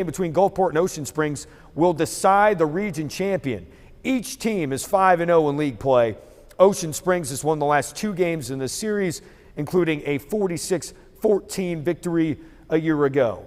between Gulfport and Ocean Springs will decide the region champion. Each team is 5-0 in league play. Ocean Springs has won the last 2 games in the series, including a 46-14 victory a year ago.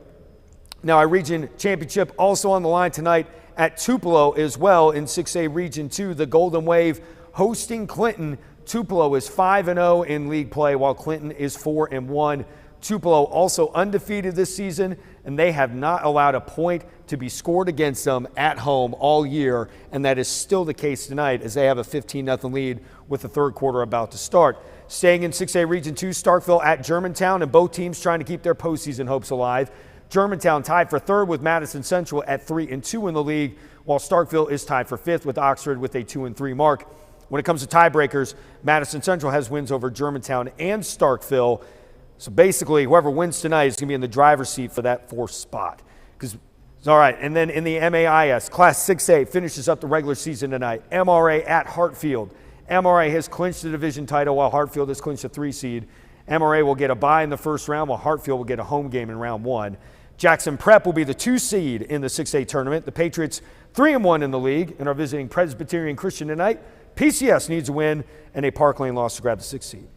Now, our region championship also on the line tonight at Tupelo as well in 6A Region 2. The Golden Wave hosting Clinton. Tupelo is 5-0 in league play, while Clinton is 4-1. Tupelo also undefeated this season, and they have not allowed a point to be scored against them at home all year, and that is still the case tonight as they have a 15-0 lead with the third quarter about to start. Staying in 6A Region 2, Starkville at Germantown, and both teams trying to keep their postseason hopes alive. Germantown tied for third with Madison Central at 3-2 in the league, while Starkville is tied for fifth with Oxford with a 2-3 mark. When it comes to tiebreakers, Madison Central has wins over Germantown and Starkville. So basically, whoever wins tonight is going to be in the driver's seat for that 4th spot. All right, and then in the MAIS, Class 6A finishes up the regular season tonight. MRA at Hartfield. MRA has clinched the division title while Hartfield has clinched a 3 seed. MRA will get a bye in the first round while Hartfield will get a home game in round 1. Jackson Prep will be the 2 seed in the 6A tournament. The Patriots 3-1 in the league and are visiting Presbyterian Christian tonight. PCS needs a win and a Park Lane loss to grab the 6th seed.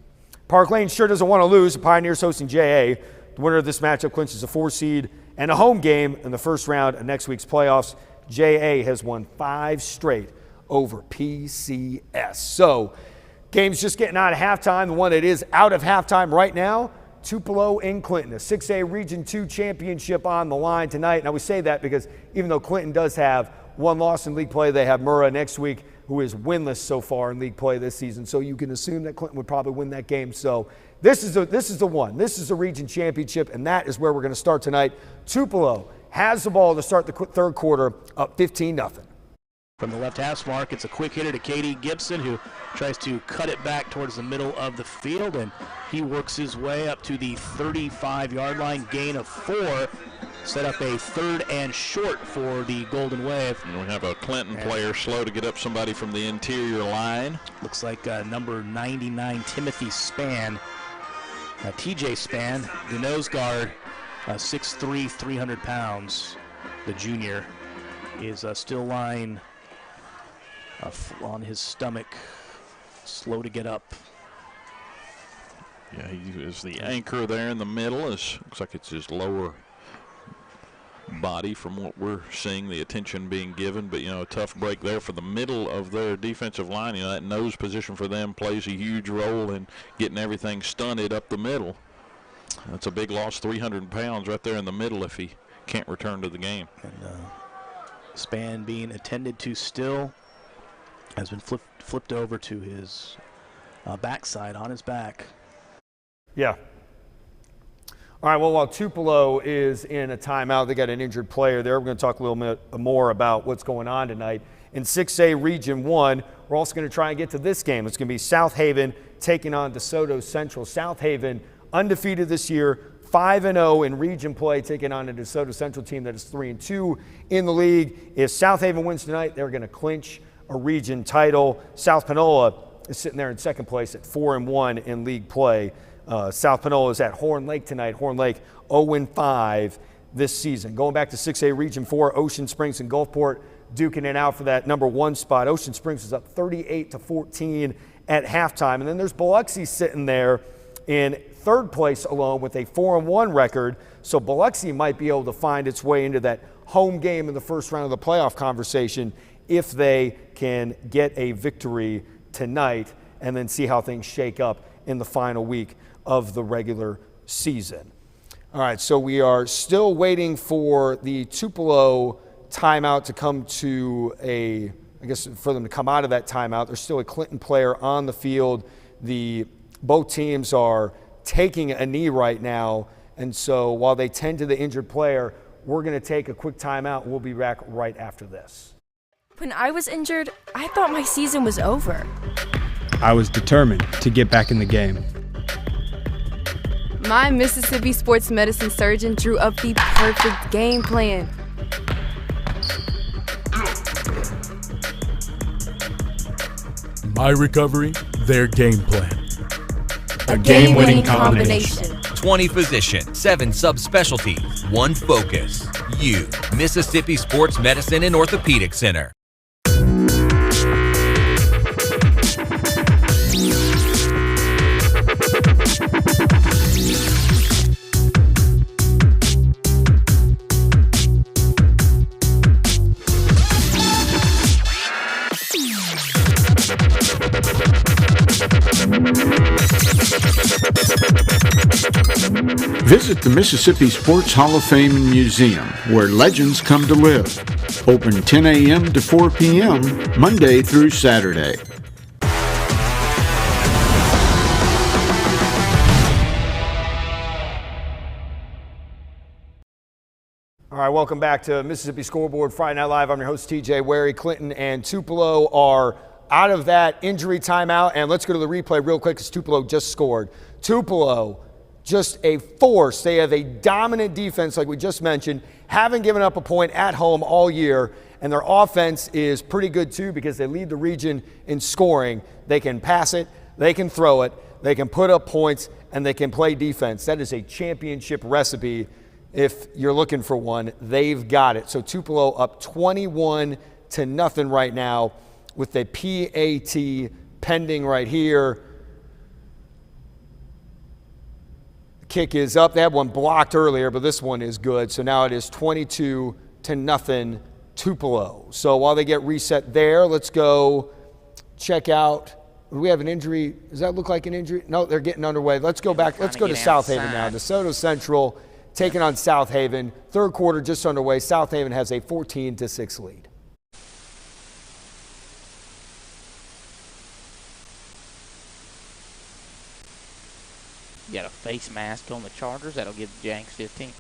Park Lane sure doesn't want to lose. The Pioneers hosting JA. The winner of this matchup clinches a 4 seed and a home game in the first round of next week's playoffs. JA has won 5 straight over PCS. So game's just getting out of halftime. The one that is out of halftime right now, Tupelo and Clinton, a 6A Region 2 championship on the line tonight. Now we say that because even though Clinton does have 1 loss in league play, they have Murrah next week, who is winless so far in league play this season. So you can assume that Clinton would probably win that game. So this is the one. This is the region championship, and that is where we're going to start tonight. Tupelo has the ball to start the third quarter, up 15-0. From the left hash mark, it's a quick hitter to Katie Gibson, who tries to cut it back towards the middle of the field, and he works his way up to the 35-yard line, gain of 4. Set up a 3rd and short for the Golden Wave. And we have a Clinton player slow to get up somebody from the interior line. Looks like number 99, Timothy Spann. TJ Spann, the nose guard, 6'3", 300 pounds. The junior is still lying on his stomach, slow to get up. Yeah, he is the anchor there in the middle. Looks like it's his lower body from what we're seeing, the attention being given, but a tough break there for the middle of their defensive line. That nose position for them plays a huge role in getting everything stunted up the middle. That's a big loss, 300 pounds right there in the middle if he can't return to the game. And Span being attended to still, has been flipped over to his backside, on his back. Yeah. All right, well, while Tupelo is in a timeout, they got an injured player there. We're going to talk a little bit more about what's going on tonight. In 6A Region 1, we're also going to try and get to this game. It's going to be South Haven taking on DeSoto Central. South Haven, undefeated this year, 5-0 in region play, taking on a DeSoto Central team that is 3-2 in the league. If South Haven wins tonight, they're going to clinch a region title. South Panola is sitting there in second place at 4-1 in league play. South Panola is at Horn Lake tonight. Horn Lake 0-5 this season. Going back to 6A Region 4, Ocean Springs and Gulfport duking it out for that number 1 spot. Ocean Springs is up 38-14 at halftime. And then there's Biloxi sitting there in third place alone with a 4-1 record. So Biloxi might be able to find its way into that home game in the first round of the playoff conversation if they can get a victory tonight and then see how things shake up in the final week of the regular season. All right, so we are still waiting for the Tupelo timeout to come to for them to come out of that timeout. There's still a Clinton player on the field. Both teams are taking a knee right now, and so while they tend to the injured player, we're going to take a quick timeout. We'll be back right after this. When I was injured, I thought my season was over. I was determined to get back in the game. My Mississippi sports medicine surgeon drew up the perfect game plan. My recovery, their game plan. A game-winning combination. 20 physicians, 7 subspecialties, 1 focus. you, Mississippi Sports Medicine and Orthopedic Center. Visit the Mississippi Sports Hall of Fame and Museum, where legends come to live. Open 10 a.m. to 4 p.m., Monday through Saturday. All right, welcome back to Mississippi Scoreboard Friday Night Live. I'm your host, TJ Werre. Clinton and Tupelo are out of that injury timeout, and let's go to the replay real quick because Tupelo just scored. Tupelo, just a force. They have a dominant defense, like we just mentioned, haven't given up a point at home all year, and their offense is pretty good too because they lead the region in scoring. They can pass it, they can throw it, they can put up points, and they can play defense. That is a championship recipe. If you're looking for one, they've got it. So Tupelo up 21-0 right now with the PAT pending right here. The kick is up. They had one blocked earlier, but this one is good. So now it is 22-0 Tupelo. So while they get reset there, let's go check out. Do we have an injury? Does that look like an injury? No, they're getting underway. Let's go back. Let's go to South Haven now. DeSoto Central taking on South Haven. Third quarter just underway. South Haven has a 14-6 lead. You got a face mask on the Chargers. That'll give the Jags 15.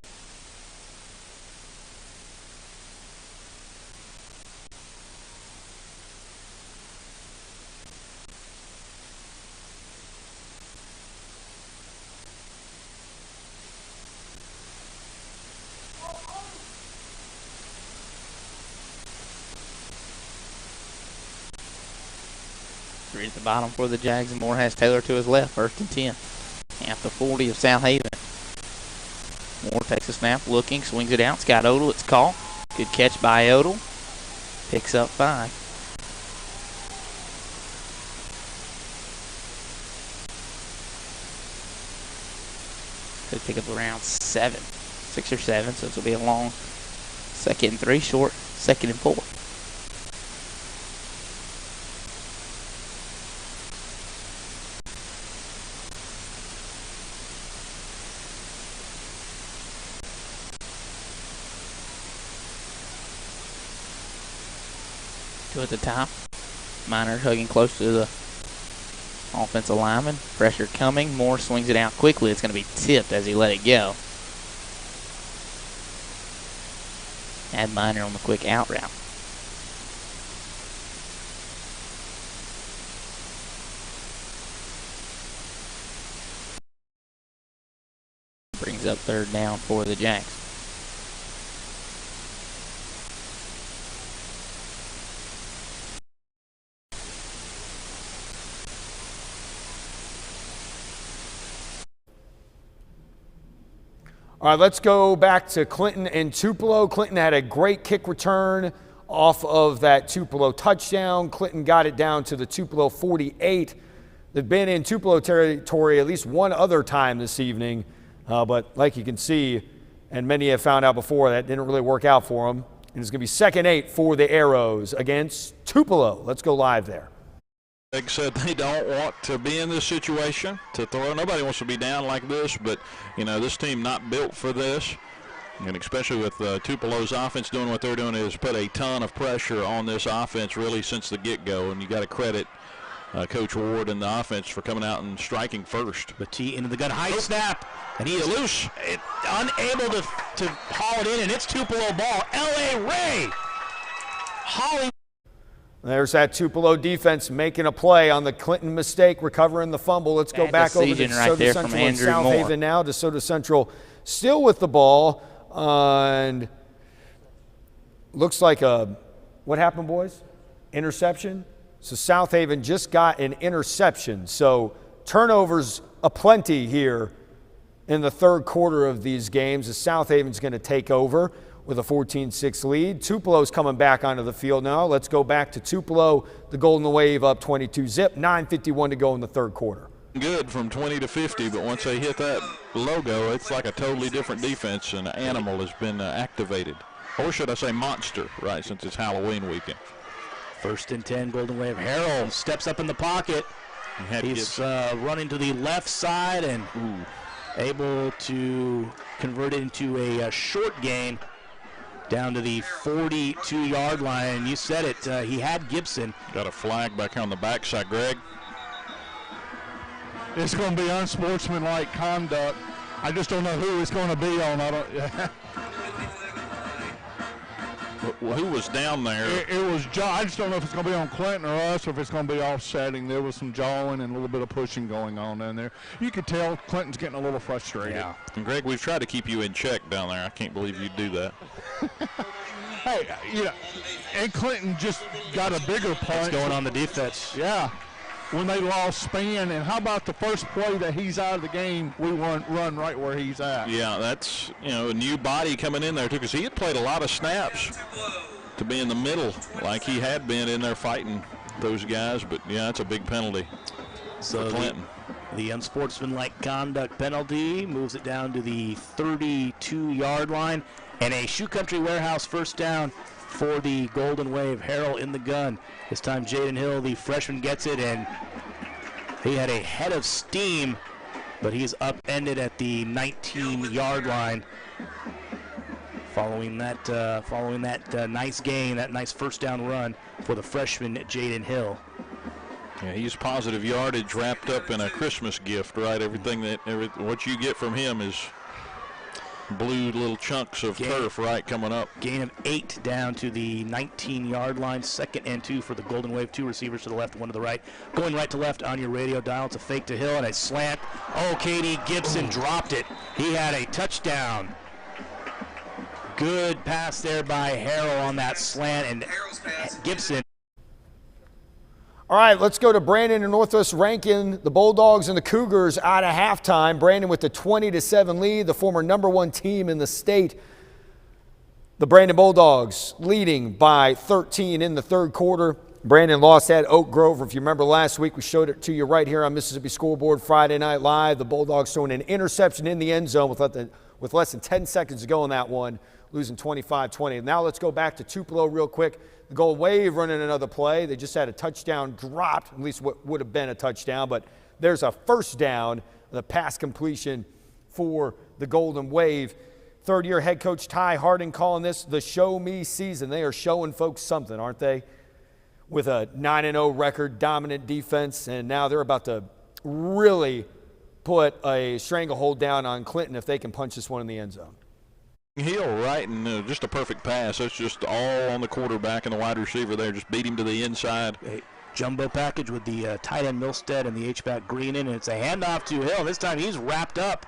Three at the bottom for the Jags, and Moore has Taylor to his left. 1st and 10. At the 40 of South Haven. Moore takes a snap, looking, swings it out. Scott Odell, it's caught. Good catch by Odell. Picks up 5. Could pick up around 7, 6 or 7, so this will be a long 2nd and 3, short 2nd and 4. At the top, Minor hugging close to the offensive lineman. Pressure coming. Moore swings it out quickly. It's going to be tipped as he let it go. Add Minor on the quick out route. Brings up 3rd down for the Jags. All right, let's go back to Clinton and Tupelo. Clinton had a great kick return off of that Tupelo touchdown. Clinton got it down to the Tupelo 48. They've been in Tupelo territory at least one other time this evening, but like you can see, and many have found out before, that didn't really work out for them. And it's going to be 2nd and 8 for the Arrows against Tupelo. Let's go live there. Greg said they don't want to be in this situation to throw. Nobody wants to be down like this, but, you know, this team not built for this. And especially with Tupelo's offense doing what they're doing is put a ton of pressure on this offense really since the get-go. And you got to credit Coach Ward and the offense for coming out and striking first. But T into the gun, high snap, and he is loose, unable to haul it in, and it's Tupelo ball. L.A. Ray hauling. There's that Tupelo defense making a play on the Clinton mistake, recovering the fumble. Let's go back over to DeSoto Central and South Haven now. DeSoto Central still with the ball. And looks like what happened, boys? Interception. So South Haven just got an interception. So turnovers aplenty here in the 3rd quarter of these games as South Haven's going to take over. with a 14-6 lead. Tupelo's coming back onto the field now. Let's go back to Tupelo. The Golden Wave up 22-zip, 9:51 to go in the third quarter. Good from 20 to 50, but once they hit that logo, it's like a totally different defense, and an animal has been activated. Or should I say monster, right, since it's Halloween weekend. 1st and 10, Golden Wave. Harrell steps up in the pocket. He's running to the left side and able to convert it into a short gain down to the 42-yard line. And you said it, he had Gibson. Got a flag back on the backside, Greg. It's going to be unsportsmanlike conduct. I just don't know who it's going to be on. Who was down there? It was John. I just don't know if it's going to be on Clinton or us, or if it's going to be offsetting. There was some jawing and a little bit of pushing going on down there. You could tell Clinton's getting a little frustrated. Yeah. And Greg, we've tried to keep you in check down there. I can't believe you'd do that. Hey, and Clinton just got a bigger punch. What's going on the defense? Yeah. When they lost span, and how about the first play that he's out of the game, we run right where he's at. Yeah, that's, a new body coming in there, too, because he had played a lot of snaps to be in the middle like he had been in there fighting those guys. But, yeah, that's a big penalty for Clinton. The unsportsmanlike conduct penalty moves it down to the 32-yard line, and a Shoe Country Warehouse first down for the Golden Wave. Harrell in the gun. This time Jaden Hill, the freshman, gets it, and he had a head of steam, but he's upended at the 19-yard line. Following that nice gain, that nice first down run for the freshman Jaden Hill. Yeah, he's positive yardage wrapped up in a Christmas gift, right? What you get from him is blue little chunks of turf, right, coming up. Gain of 8 down to the 19-yard line. 2nd and 2 for the Golden Wave. 2 receivers to the left, 1 to the right. Going right to left on your radio dial. It's a fake to Hill and a slant. Oh, Katie Gibson dropped it. He had a touchdown. Good pass there by Harrell on that slant, and Gibson. All right, let's go to Brandon and Northwest Rankin. The Bulldogs and the Cougars out of halftime. Brandon with the 20-7 lead, the former #1 team in the state. The Brandon Bulldogs leading by 13 in the third quarter. Brandon lost at Oak Grove. If you remember last week, we showed it to you right here on Mississippi Scoreboard Friday Night Live. The Bulldogs throwing an interception in the end zone with less than 10 seconds to go in that one, losing 25-20. Now let's go back to Tupelo real quick. The Gold Wave running another play. They just had a touchdown dropped, at least what would have been a touchdown, but there's a first down, the pass completion for the Golden Wave. Third-year head coach Ty Harding calling this the show me season. They are showing folks something, aren't they? With a 9-0 record, dominant defense, and now they're about to really put a stranglehold down on Clinton if they can punch this one in the end zone. Hill, right, and just a perfect pass. It's just all on the quarterback and the wide receiver there. Just beat him to the inside. A jumbo package with the tight end Milstead and the H-back Green in, and it's a handoff to Hill. This time he's wrapped up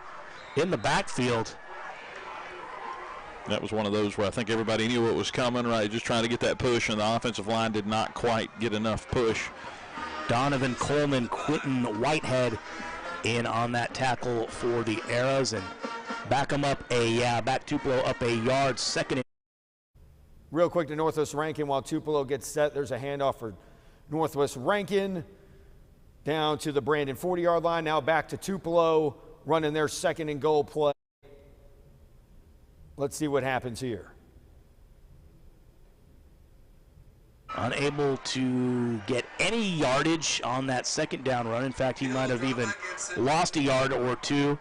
in the backfield. That was one of those where I think everybody knew what was coming, right? Just trying to get that push, and the offensive line did not quite get enough push. Donovan Coleman, Quentin Whitehead in on that tackle for the Arrows, and back Tupelo up a yard. 2nd and Real quick to Northwest Rankin while Tupelo gets set. There's a handoff for Northwest Rankin down to the Brandon 40-yard line. Now back to Tupelo running their 2nd and goal play. Let's see what happens here. Unable to get any yardage on that 2nd down run. In fact, he might have even lost a yard or 2.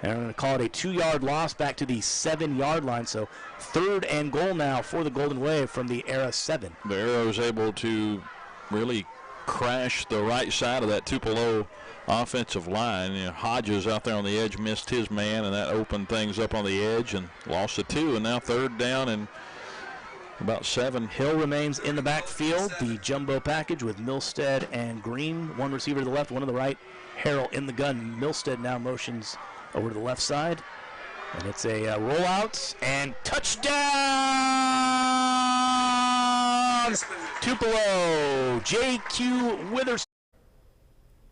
And I'm going to call it a 2-yard loss back to the 7-yard line. So 3rd and goal now for the Golden Wave from the Era 7. The Arrow's able to really crash the right side of that Tupelo offensive line. Hodges out there on the edge missed his man, and that opened things up on the edge and lost the 2. And now 3rd down and about 7. Hill remains in the backfield. The jumbo package with Milstead and Green. 1 receiver to the left, 1 to the right. Harrell in the gun. Milstead now motions over to the left side. And it's a rollout and touchdown! Tupelo, J.Q. Withers.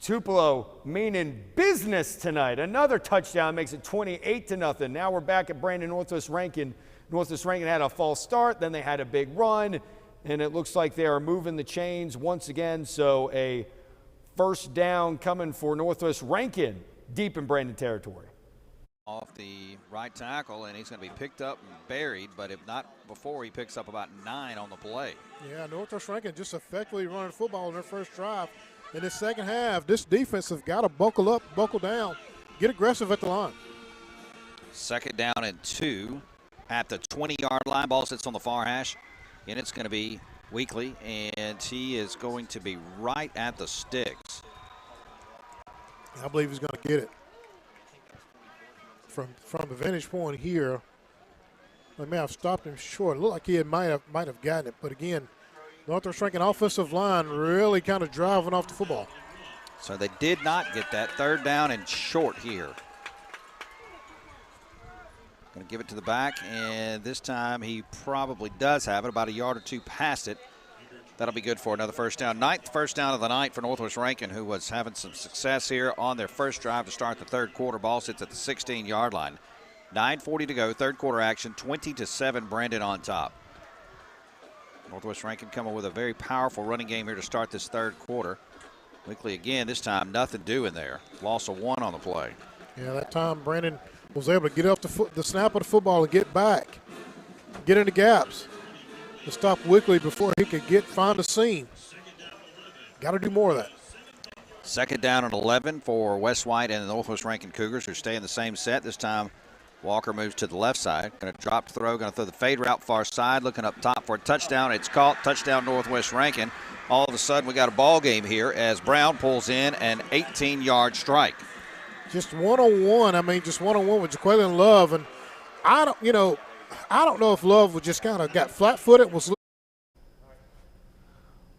Tupelo meaning business tonight. Another touchdown makes it 28-0. Now we're back at Brandon Northwest Rankin. Northwest Rankin had a false start, then they had a big run, and it looks like they are moving the chains once again. So a first down coming for Northwest Rankin deep in Brandon territory. Off the right tackle, and he's going to be picked up and buried, but if not before, he picks up about 9 on the play. Yeah, Northwest Rankin just effectively running football in their first drive. In the second half, this defense has got to buckle up, buckle down, get aggressive at the line. Second down and 2 at the 20-yard line. Ball sits on the far hash, and it's going to be Weekly, and he is going to be right at the sticks. I believe he's going to get it. From the vantage point here, they may have stopped him short. It looked like he might have gotten it, but again, Northwest Rankin offensive line really kind of driving off the football. So they did not get that. Third down and short here. Going to give it to the back, and this time he probably does have it, about a yard or 2 past it. That'll be good for another first down. 9th first down of the night for Northwest Rankin, who was having some success here on their first drive to start the third quarter. Ball sits at the 16-yard line. 9:40 to go, third quarter action, 20-7, Brandon on top. Northwest Rankin coming with a very powerful running game here to start this third quarter. Weekly again, this time nothing doing there. Loss of 1 on the play. Yeah, that time Brandon was able to get off the snap of the football and get back, get into gaps, to stop Weekly before he could find a seam. Got to do more of that. Second down and 11 for West White and the Northwest Rankin Cougars, who stay in the same set. This time Walker moves to the left side. Going to drop the throw, going to throw the fade route far side, looking up top for a touchdown. It's caught. Touchdown Northwest Rankin. All of a sudden we got a ball game here as Brown pulls in an 18-yard strike. Just one-on-one. I mean, just one-on-one with Jaqueline Love. And I don't know if Love was just kind of got flat-footed.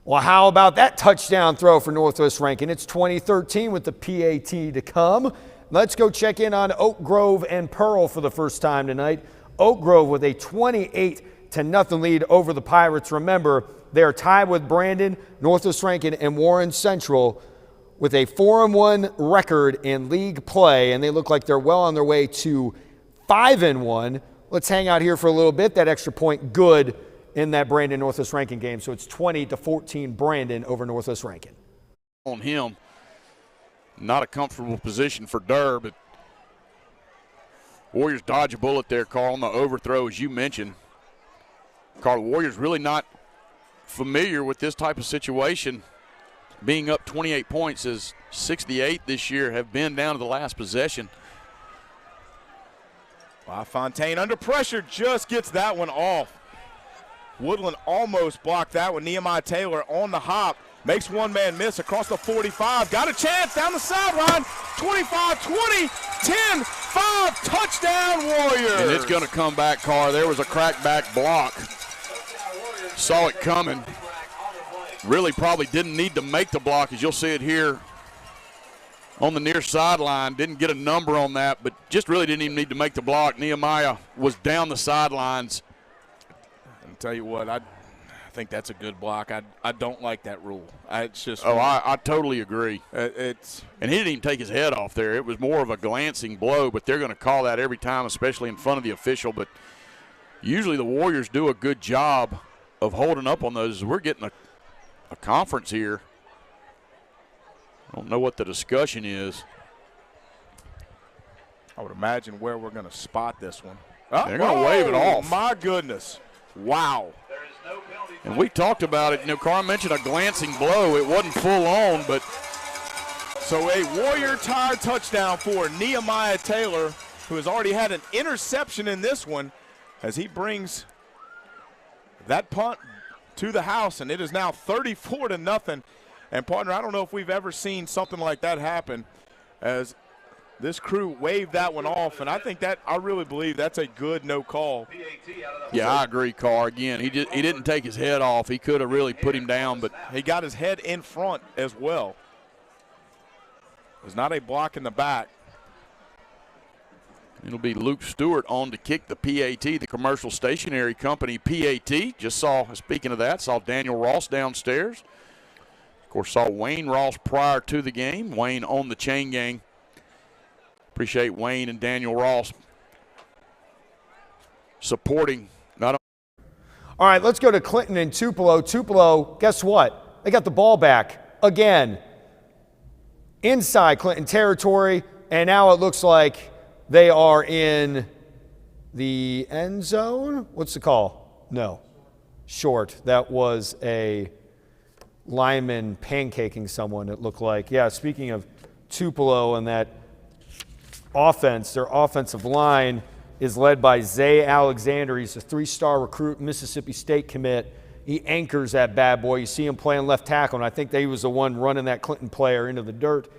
Well, how about that touchdown throw for Northwest Rankin? It's 2013 with the PAT to come. Let's go check in on Oak Grove and Pearl for the first time tonight. Oak Grove with a 28-0 lead over the Pirates. Remember, they are tied with Brandon, Northwest Rankin, and Warren Central with a 4-1 record in league play, and they look like they're well on their way to 5-1. Let's hang out here for a little bit. That extra point good in that Brandon Northwest Rankin game. So it's 20-14 Brandon over Northwest Rankin. On him, not a comfortable position for Durr, but Warriors dodge a bullet there, Carl, on the overthrow, as you mentioned. Carl, the Warriors really not familiar with this type of situation. Being up 28 points as 68 this year have been down to the last possession. Fontaine under pressure just gets that one off. Woodland almost blocked that one. Nehemiah Taylor on the hop. Makes one man miss across the 45. Got a chance down the sideline. 25-20, 10-5, touchdown Warriors. And it's going to come back, Carr. There was a crackback block. Saw it coming. Really probably didn't need to make the block, as you'll see it here on the near sideline. Didn't get a number on that, but just really didn't even need to make the block. Nehemiah was down the sidelines. I'll tell you what, I think that's a good block. I don't like that rule. It's just I totally agree. And he didn't even take his head off there. It was more of a glancing blow, but they're going to call that every time, especially in front of the official. But usually the Warriors do a good job of holding up on those. We're getting a conference here. I don't know what the discussion is. I would imagine where we're going to spot this one. They're going to wave it off. My goodness. Wow. And we talked about it. Carr mentioned a glancing blow. It wasn't full on, but. So a Warrior tie touchdown for Nehemiah Taylor, who has already had an interception in this one, as he brings that punt to the house, and it is now 34-0. And partner, I don't know if we've ever seen something like that happen, as this crew waved that one off, and I really believe that's a good no call. Yeah, I agree, Carr. Again, he didn't take his head off. He could have really put him down, but he got his head in front as well. There's not a block in the back. It'll be Luke Stewart on to kick the PAT, the commercial stationery company PAT. Just speaking of that, saw Daniel Ross downstairs. Of course, saw Wayne Ross prior to the game. Wayne on the chain gang. Appreciate Wayne and Daniel Ross supporting not All right, let's go to Clinton and Tupelo. Tupelo, guess what? They got the ball back again. Inside Clinton territory, and now it looks like they are in the end zone. What's the call? No. Short. That was a lineman pancaking someone, it looked like. Yeah, speaking of Tupelo and that offense, their offensive line is led by Zay Alexander. He's a 3-star recruit, Mississippi State commit. He anchors that bad boy. You see him playing left tackle, and I think that he was the one running that Clinton player into the dirt.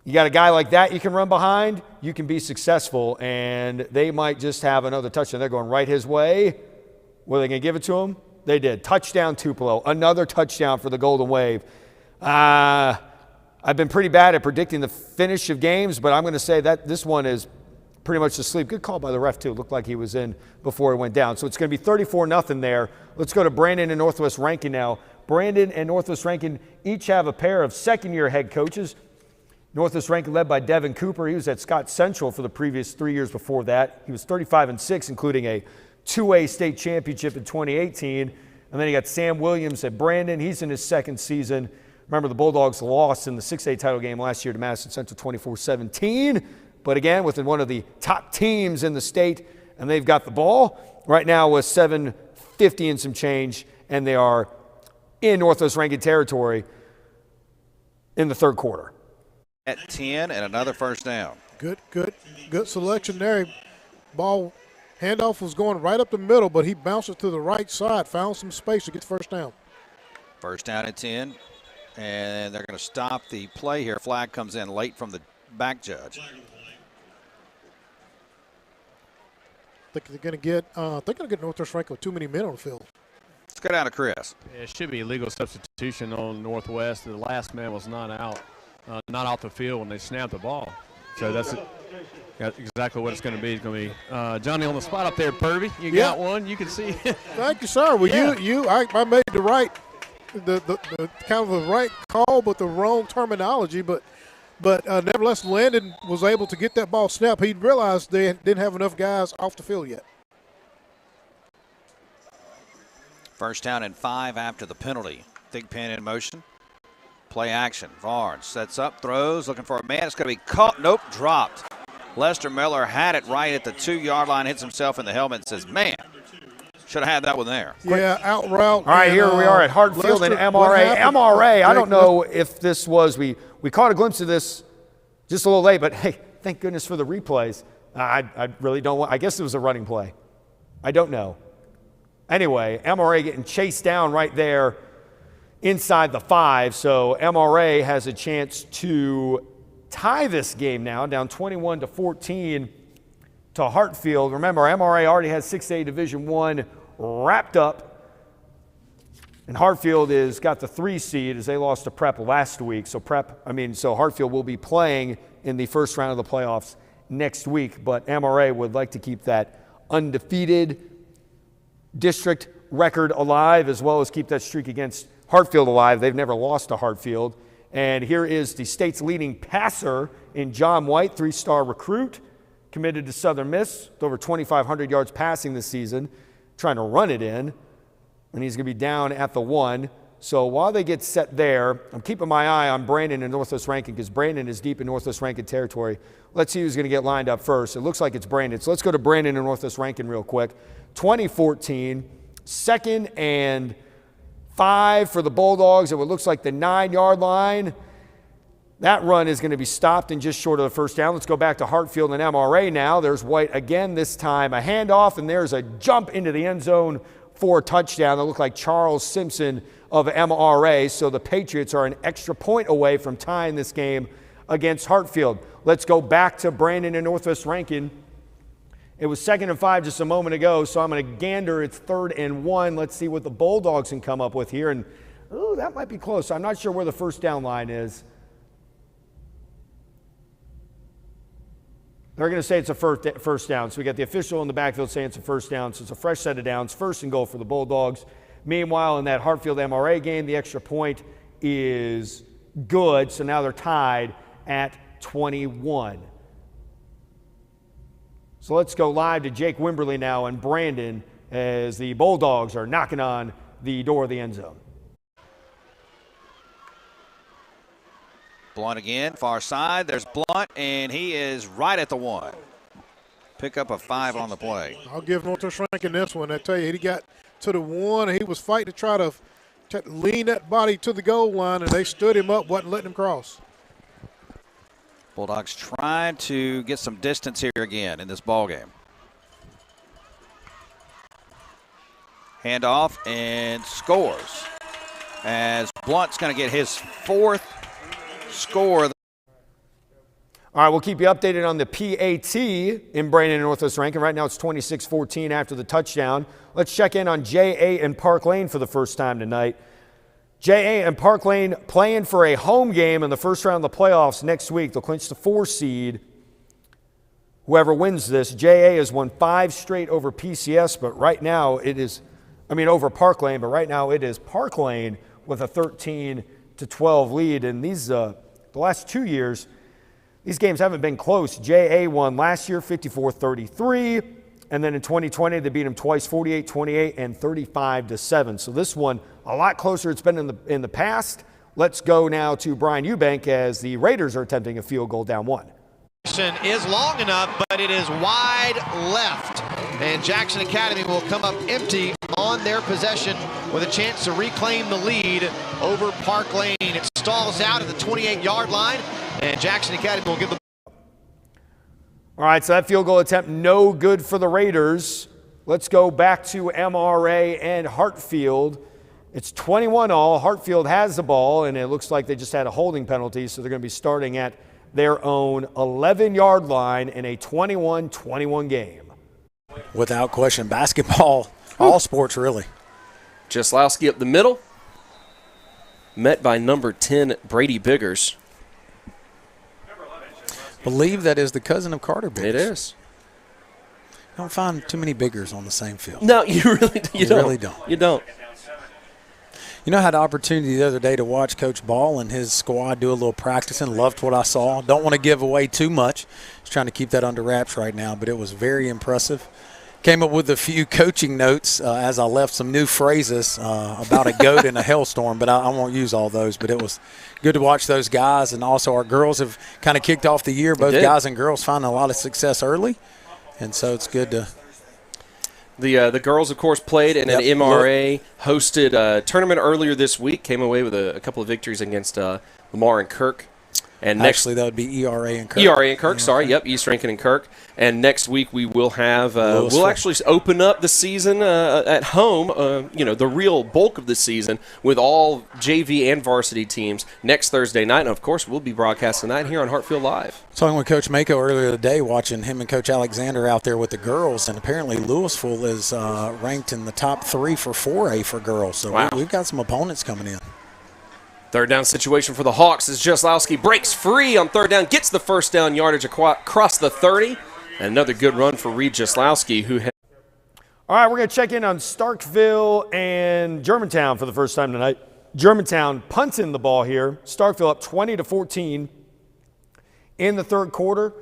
You got a guy like that you can run behind, you can be successful, and they might just have another touchdown. They're going right his way. Were they going to give it to him? They did. Touchdown Tupelo. Another touchdown for the Golden Wave. I've been pretty bad at predicting the finish of games, but I'm going to say that this one is pretty much asleep. Good call by the ref, too. Looked like he was in before he went down. So it's going to be 34-0 there. Let's go to Brandon and Northwest Rankin now. Brandon and Northwest Rankin each have a pair of second-year head coaches. Northwest Rankin led by Devin Cooper. He was at Scott Central for the previous 3 years before that. He was 35-6, including a 2A state championship in 2018. And then you got Sam Williams at Brandon. He's in his second season. Remember, the Bulldogs lost in the 6A title game last year to Madison Central 24-17. But again, within one of the top teams in the state, and they've got the ball right now with 7:50 and some change, and they are in Northwest Rankin territory in the third quarter. At 10 and another first down. Good selection there. Ball handoff was going right up the middle, but he bounced it to the right side, found some space to get the first down. First down at 10, and they're going to stop the play here. Flag comes in late from the back judge. I think they're going to get Northwest Rankin with too many men on the field. Let's go down to Chris. Yeah, it should be illegal substitution on Northwest. The last man was not out the field when they snapped the ball. So that's exactly what it's going to be. It's going to be Johnny on the spot up there, Purvey. You got one. You can see. Thank you, sir. Well, yeah. I made the kind of the right call, but the wrong terminology. But nevertheless, Landon was able to get that ball snapped. He realized they didn't have enough guys off the field yet. First down and 5 after the penalty. Big Pen in motion. Play action. Varnes sets up, throws, looking for a man. It's going to be caught. Nope, dropped. Lester Miller had it right at the 2-yard line, hits himself in the helmet and says, man, should have had that one there. Yeah, out route. All right, here we are at Hartfield and MRA. MRA, I don't know if this was, we caught a glimpse of this just a little late, but hey, thank goodness for the replays. I really don't want, I guess it was a running play. I don't know. Anyway, MRA getting chased down right there inside the 5, so MRA has a chance to tie this game now, down 21-14 to Hartfield. Remember, MRA already has 6A Division I wrapped up, and Hartfield has got the 3 seed as they lost to Prep last week. So Hartfield will be playing in the first round of the playoffs next week, but MRA would like to keep that undefeated district record alive, as well as keep that streak against Hartfield alive. They've never lost to Hartfield. And here is the state's leading passer in John White, 3-star recruit, committed to Southern Miss, with over 2,500 yards passing this season, trying to run it in. And he's going to be down at the 1. So while they get set there, I'm keeping my eye on Brandon and Northwest Rankin because Brandon is deep in Northwest Rankin territory. Let's see who's going to get lined up first. It looks like it's Brandon. So let's go to Brandon and Northwest Rankin real quick. 2014, 2nd and 5 for the Bulldogs at what looks like the 9-yard line. That run is going to be stopped and just short of the first down. Let's go back to Hartfield and MRA now. There's White again, this time a handoff, and there's a jump into the end zone for a touchdown. That looked like Charles Simpson of MRA. So the Patriots are an extra point away from tying this game against Hartfield. Let's go back to Brandon and Northwest Rankin. It was 2nd and 5 just a moment ago, so I'm going to gander. It's 3rd and 1. Let's see what the Bulldogs can come up with here. And, that might be close. I'm not sure where the first down line is. They're going to say it's a first down. So we got the official in the backfield saying it's a first down. So it's a fresh set of downs. 1st and goal for the Bulldogs. Meanwhile, in that Hartfield MRA game, the extra point is good. So now they're tied at 21. So let's go live to Jake Wimberly now and Brandon as the Bulldogs are knocking on the door of the end zone. Blunt again, far side. There's Blunt, and he is right at the 1. Pick up a 5 on the play. I'll give Northwest Rankin this one. I tell you, he got to the 1, and he was fighting to try to lean that body to the goal line, and they stood him up, wasn't letting him cross. Bulldogs trying to get some distance here again in this ball game. Handoff and scores as Blunt's going to get his 4th score. All right, we'll keep you updated on the PAT in Brandon and Northwest Rankin. Right now it's 26-14 after the touchdown. Let's check in on JA and Park Lane for the first time tonight. JA and Park Lane playing for a home game in the first round of the playoffs next week. They'll clinch the 4 seed. Whoever wins this, JA has won 5 straight over PCS, but right now it is, over Park Lane, but right now it is Park Lane with a 13-12 lead. And these, the last 2 years, these games haven't been close. JA won last year 54-33, and then in 2020 they beat them twice, 48-28 and 35-7. So this one a lot closer it's been in the past. Let's go now to Brian Eubank as the Raiders are attempting a field goal down 1. Is long enough, but it is wide left. And Jackson Academy will come up empty on their possession with a chance to reclaim the lead over Park Lane. It stalls out at the 28-yard line, and Jackson Academy will give the. All right, so that field goal attempt no good for the Raiders. Let's go back to MRA and Hartfield. It's 21-all. Hartfield has the ball, and it looks like they just had a holding penalty, so they're going to be starting at their own 11-yard line in a 21-21 game. Without question, basketball, all sports really. Jaslowski up the middle, met by number 10, Brady Biggers. Believe that is the cousin of Carter Biggers. It is. You don't find too many Biggers on the same field. No, you really really don't. You don't. You know, I had the opportunity the other day to watch Coach Ball and his squad do a little practicing. Loved what I saw. Don't want to give away too much. Just trying to keep that under wraps right now, but it was very impressive. Came up with a few coaching notes as I left, some new phrases about a goat in a hailstorm, but I won't use all those. But it was good to watch those guys, and also our girls have kind of kicked off the year. Both guys and girls finding a lot of success early, and so it's good to. The girls, of course, played in an MRA hosted tournament earlier this week. Came away with a couple of victories against Lamar and Kirk. And actually, that would be ERA and Kirk. ERA and Kirk, sorry. Yep, East Rankin and Kirk. And next week we will have we'll actually open up the season at home. The real bulk of the season with all JV and varsity teams next Thursday night. And of course, we'll be broadcasting that here on Hartfield Live. Talking with Coach Mako earlier today, watching him and Coach Alexander out there with the girls, and apparently Louisville is ranked in the top 3 for 4A for girls. So wow. We've got some opponents coming in. Third down situation for the Hawks as Jaslowski breaks free on third down, gets the first down yardage across the 30. And another good run for Reed Jaslowski, who had. All right, we're going to check in on Starkville and Germantown for the first time tonight. Germantown punting the ball here. Starkville up 20-14 in the third quarter.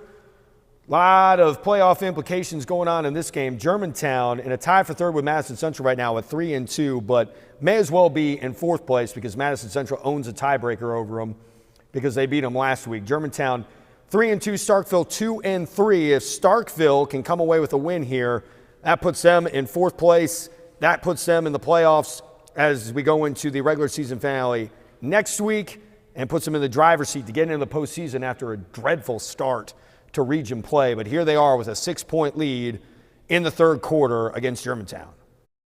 A lot of playoff implications going on in this game. Germantown in a tie for third with Madison Central right now at 3-2, but may as well be in fourth place because Madison Central owns a tiebreaker over them because they beat them last week. Germantown 3-2, Starkville 2-3. If Starkville can come away with a win here, that puts them in fourth place. That puts them in the playoffs as we go into the regular season finale next week and puts them in the driver's seat to get into the postseason after a dreadful start to region play. But here they are with a 6-point lead in the third quarter against Germantown.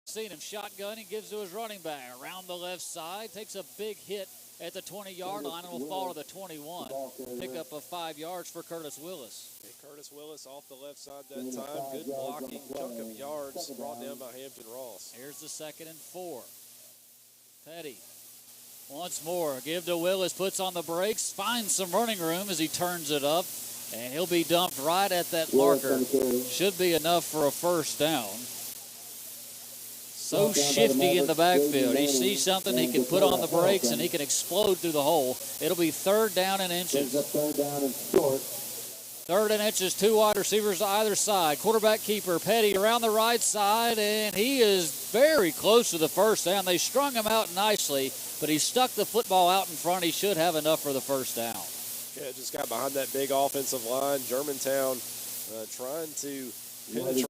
Seen him shotgun, he gives to his running back around the left side, takes a big hit at the 20-yard line and will fall to the 21. Pick up of 5 yards for Curtis Willis. Hey, Curtis Willis off the left side that time. Good blocking, chunk of yards brought down by Hampton Ross. Here's the 2nd and 4. Petty once more, give to Willis, puts on the brakes, finds some running room as he turns it up, and he'll be dumped right at that marker. Should be enough for a first down. So shifty in the backfield. He sees something, he can put on the brakes, and he can explode through the hole. It'll be 3rd down and inches. 3rd and inches, 2 wide receivers to either side. Quarterback keeper Petty around the right side, and he is very close to the first down. They strung him out nicely, but he stuck the football out in front. He should have enough for the first down. Yeah, just got behind that big offensive line. Germantown trying to penetrate.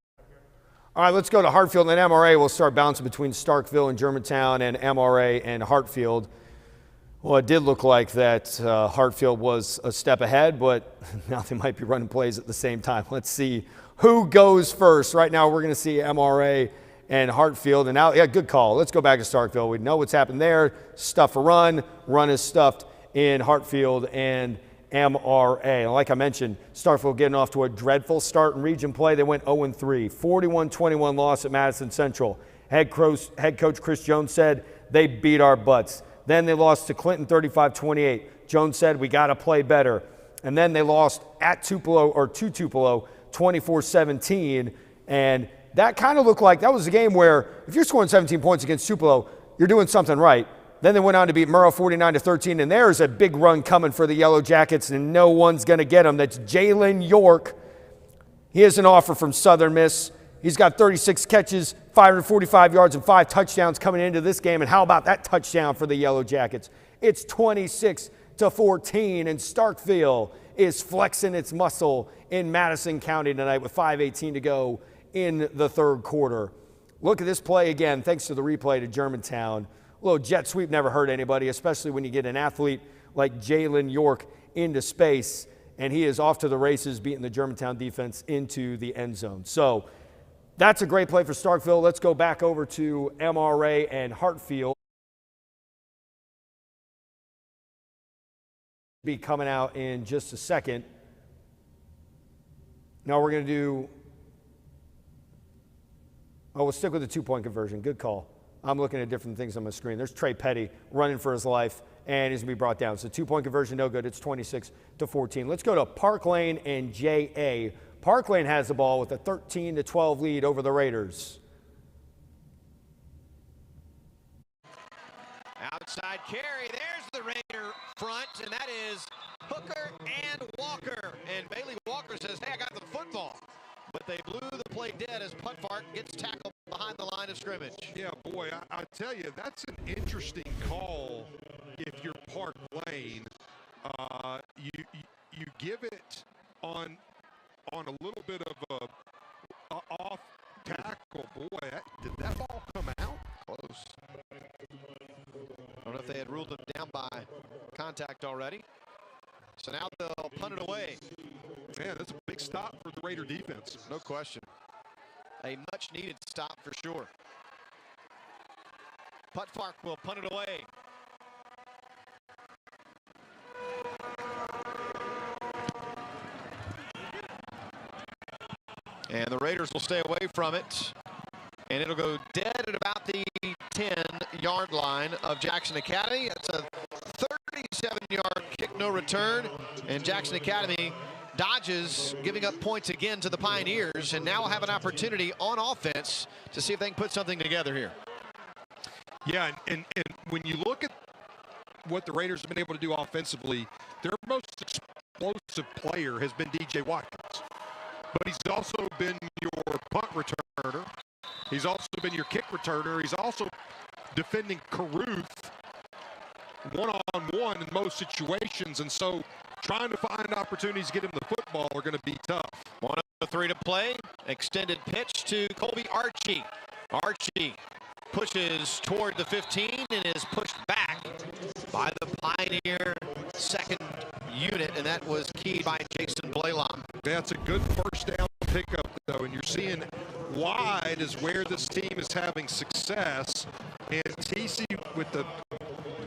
All right, let's go to Hartfield and MRA. We'll start bouncing between Starkville and Germantown and MRA and Hartfield. Well, it did look like that Hartfield was a step ahead, but now they might be running plays at the same time. Let's see who goes first. Right now we're going to see MRA and Hartfield. And now, yeah, good call. Let's go back to Starkville. We know what's happened there. Stuff a run. Run is stuffed in Hartfield and MRA. And like I mentioned, Starkville getting off to a dreadful start in region play. They went 0-3, 41-21 loss at Madison Central. Head coach Chris Jones said, they beat our butts. Then they lost to Clinton 35-28. Jones said, we got to play better. And then they lost at Tupelo, or to Tupelo, 24-17. And that kind of looked like that was a game where if you're scoring 17 points against Tupelo, you're doing something right. Then they went on to beat Murrow 49-13, and there's a big run coming for the Yellow Jackets, and no one's going to get him. That's Jalen York. He has an offer from Southern Miss. He's got 36 catches, 545 yards, and 5 touchdowns coming into this game. And how about that touchdown for the Yellow Jackets? It's 26-14, and Starkville is flexing its muscle in Madison County tonight with 5:18 to go in the 3rd quarter. Look at this play again, thanks to the replay to Germantown. A little jet sweep never hurt anybody, especially when you get an athlete like Jalen York into space, and he is off to the races, beating the Germantown defense into the end zone. So that's a great play for Starkville. Let's go back over to MRA and Hartfield. Be coming out in just a second. Now we're going to do, we'll stick with the 2-point conversion. Good call. I'm looking at different things on my screen. There's Trey Petty running for his life, and he's going to be brought down. So 2-point conversion, no good. It's 26-14. Let's go to Park Lane and JA. Park Lane has the ball with a 13-12 lead over the Raiders. Outside carry, there's the Raider front, and that is Hooker and Walker. And Bailey Walker says, hey, I got the football. But they blew the play dead as Putfark gets tackled behind the line of scrimmage. Yeah, boy, I tell you, that's an interesting call if you're Park Lane. You give it on a little bit of a off tackle. Boy, did that ball come out? Close. I don't know if they had ruled him down by contact already. So now they'll punt it away. Man, that's a big stop for the Raider defense. No question. A much-needed stop for sure. Putfark will punt it away. And the Raiders will stay away from it. And it'll go dead at about the 10-yard line of Jackson Academy. It's a 37-yard kick, no return. And Jackson Academy dodges, giving up points again to the Pioneers. And now we'll have an opportunity on offense to see if they can put something together here. Yeah, and when you look at what the Raiders have been able to do offensively, their most explosive player has been DJ Watkins. But he's also been your punt returner. He's also been your kick returner. He's also defending Caruth one-on-one in most situations. And so trying to find opportunities to get him the football are going to be tough. 1-3 to play. Extended pitch to Colby Archie. Archie pushes toward the 15 and is pushed back by the Pioneer second unit, and that was keyed by Jason Blaylock. That's a good first down pickup, though, and you're seeing wide is where this team is having success. And TC with the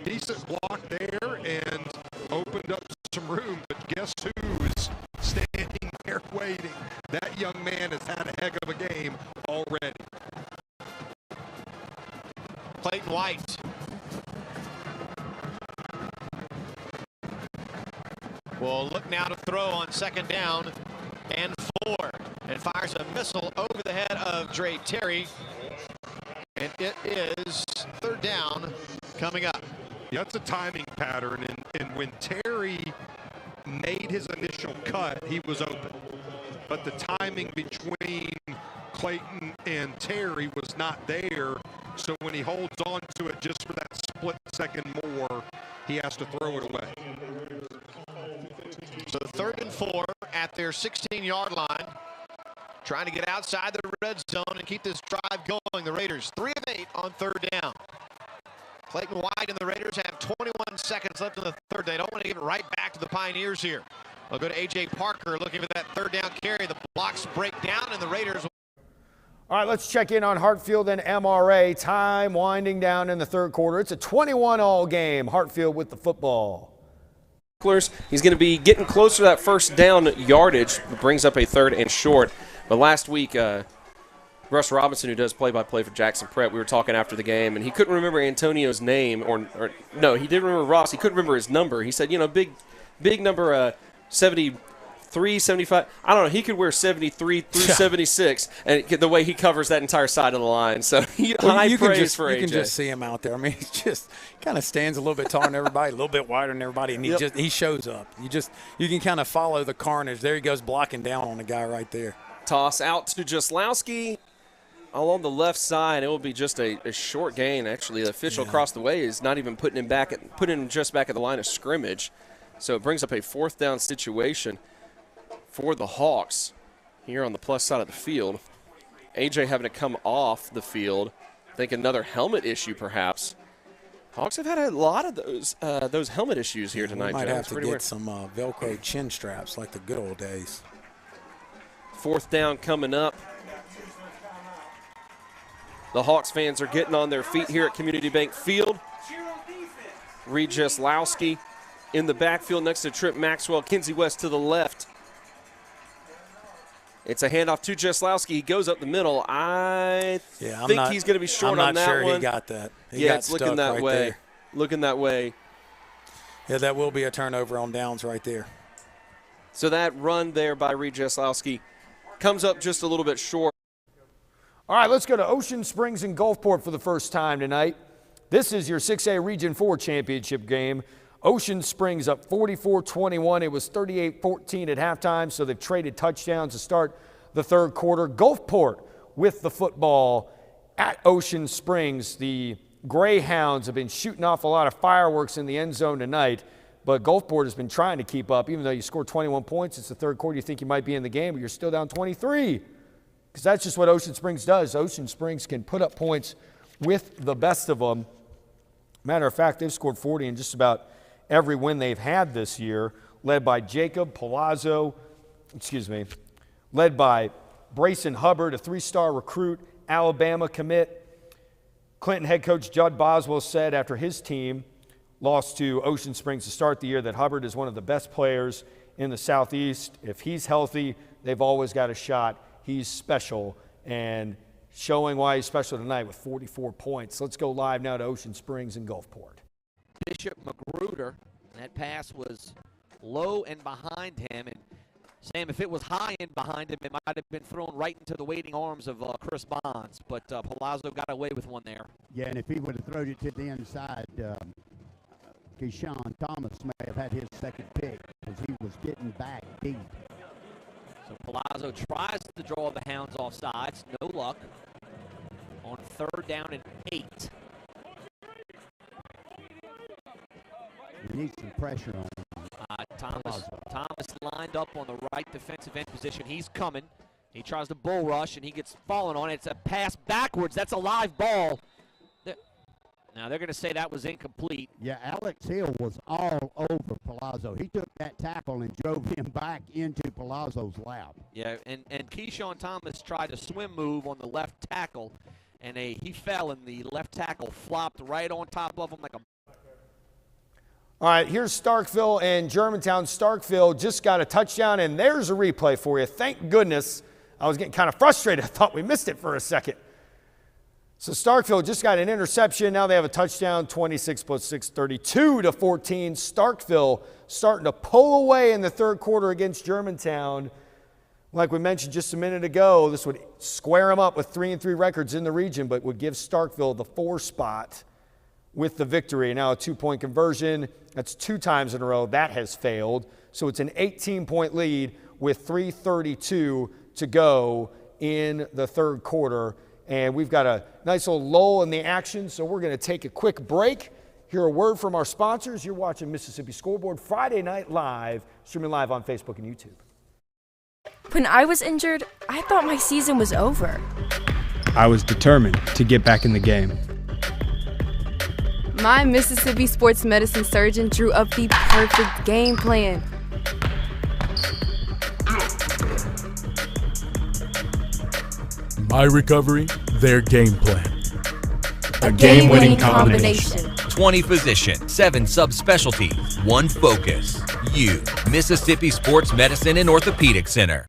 decent block there and opened up some room, but guess who's standing there waiting? That young man has had a heck of a game already. Clayton White. Will look now to throw on second down and 4, and fires a missile over the head of Dre Terry, and it is third down coming up. Yeah, that's a timing pattern, and when Terry made his initial cut, he was open. But the timing between Clayton and Terry was not there. So when he holds on to it just for that split second more, he has to throw it away. So 3rd and 4 at their 16-yard line. Trying to get outside the red zone and keep this drive going. The Raiders 3 of 8 on 3rd down. Clayton White and the Raiders have 21 seconds left in the 3rd. They don't want to give it right back to the Pioneers here. They'll go to A.J. Parker looking for that 3rd down carry. The blocks break down and the Raiders. All right, let's check in on Hartfield and MRA. Time winding down in the 3rd quarter. It's a 21-all game. Hartfield with the football. He's going to be getting closer to that 1st down yardage. Brings up a 3rd and short. But last week, Russ Robinson, who does play-by-play for Jackson Prep, we were talking after the game, and he couldn't remember Antonio's name, or no, he did remember Ross. He couldn't remember his number. He said, big number 73, 75. I don't know. He could wear 73 through 76, and the way he covers that entire side of the line. So high praise for AJ. You can just see him out there. I mean, he just kind of stands a little bit taller than everybody, a little bit wider than everybody, and he shows up. You can kind of follow the carnage. There he goes blocking down on the guy right there. Toss out to Jaslowski along the left side. It will be just a short gain. Actually, the official across the way is not even putting him just back at the line of scrimmage. So it brings up a 4th down situation for the Hawks here on the plus side of the field. AJ having to come off the field. I think another helmet issue perhaps. Hawks have had a lot of those helmet issues here tonight. Might have to get some Velcro chin straps like the good old days. 4th down coming up. The Hawks fans are getting on their feet here at Community Bank Field. Reed Jaslowski in the backfield next to Trip Maxwell. Kinsey West to the left. It's a handoff to Jaslowski. He goes up the middle. I think he's going to be short on that one. I'm not sure he got that. It's looking that way. There. Looking that way. Yeah, that will be a turnover on downs right there. So that run there by Reed Jaslowski comes up just a little bit short. All right, let's go to Ocean Springs and Gulfport for the first time tonight. This is your 6A Region 4 championship game. Ocean Springs up 44-21. It was 38-14 at halftime, so they've traded touchdowns to start the 3rd quarter. Gulfport with the football at Ocean Springs. The Greyhounds have been shooting off a lot of fireworks in the end zone tonight, but Gulfport has been trying to keep up. Even though you scored 21 points, it's the 3rd quarter, you think you might be in the game, but you're still down 23. Because that's just what Ocean Springs does. Ocean Springs can put up points with the best of them. Matter of fact, they've scored 40 in just about every win they've had this year, led by led by Brayson Hubbard, a 3-star recruit, Alabama commit. Clinton head coach Judd Boswell said after his team lost to Ocean Springs to start the year that Hubbard is one of the best players in the Southeast. If he's healthy, they've always got a shot. He's special, and showing why he's special tonight with 44 points. Let's go live now to Ocean Springs and Gulfport. Bishop Magruder, that pass was low and behind him. And Sam, if it was high and behind him, it might have been thrown right into the waiting arms of Chris Bonds. But Palazzo got away with one there. Yeah, and if he would have thrown it to the inside, Keyshawn Thomas may have had his 2nd pick because he was getting back deep. So Palazzo tries to draw the Hounds off sides. No luck. On 3rd down and 8. We need some pressure on him. Thomas lined up on the right defensive end position. He's coming. He tries to bull rush, and he gets fallen on. It's a pass backwards. That's a live ball. Now they're going to say that was incomplete. Yeah, Alex Hill was all over Palazzo. He took that tackle and drove him back into Palazzo's lap. Yeah, and Keyshawn Thomas tried a swim move on the left tackle, and he fell, and the left tackle flopped right on top of him like a... All right, here's Starkville and Germantown. Starkville just got a touchdown, and there's a replay for you. Thank goodness. I was getting kind of frustrated. I thought we missed it for a second. So Starkville just got an interception. Now they have a touchdown, 26 plus 6, 32-14. Starkville starting to pull away in the 3rd quarter against Germantown. Like we mentioned just a minute ago, this would square them up with 3-3 records in the region, but would give Starkville the 4 spot with the victory. Now a 2-point conversion. That's 2 times in a row. That has failed. So it's an 18-point lead with 3:32 to go in the third quarter. And we've got a nice little lull in the action, so we're going to take a quick break. Hear a word from our sponsors. You're watching Mississippi Scoreboard Friday Night Live, streaming live on Facebook and YouTube. When I was injured, I thought my season was over. I was determined to get back in the game. My Mississippi sports medicine surgeon drew up the perfect game plan. My recovery, their game plan. A game-winning combination. 20 physicians, 7 subspecialties, 1 focus. You, Mississippi Sports Medicine and Orthopedic Center.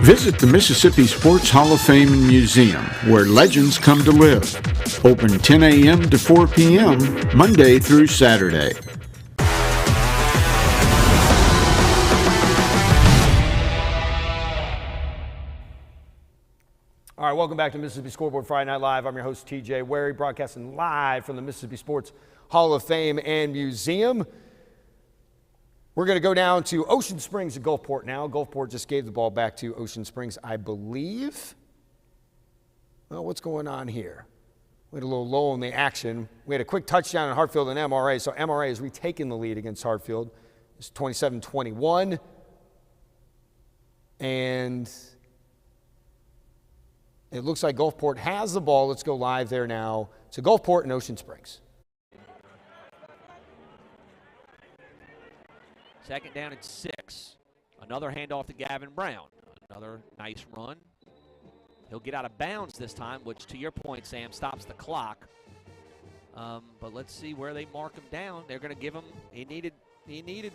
Visit the Mississippi Sports Hall of Fame and Museum, where legends come to live. Open 10 a.m. to 4 p.m., Monday through Saturday. All right, welcome back to Mississippi Scoreboard Friday Night Live. I'm your host, TJ Werre, broadcasting live from the Mississippi Sports Hall of Fame and Museum. We're going to go down to Ocean Springs and Gulfport now. Gulfport just gave the ball back to Ocean Springs, I believe. Well, what's going on here? We had a little lull in the action. We had a quick touchdown in Hartfield and MRA, so MRA has retaken the lead against Hartfield. It's 27-21. And it looks like Gulfport has the ball. Let's go live there now to Gulfport and Ocean Springs. Second down and 6. Another handoff to Gavin Brown. Another nice run. He'll get out of bounds this time, which, to your point, Sam, stops the clock. But let's see where they mark him down. They're going to give him. He needed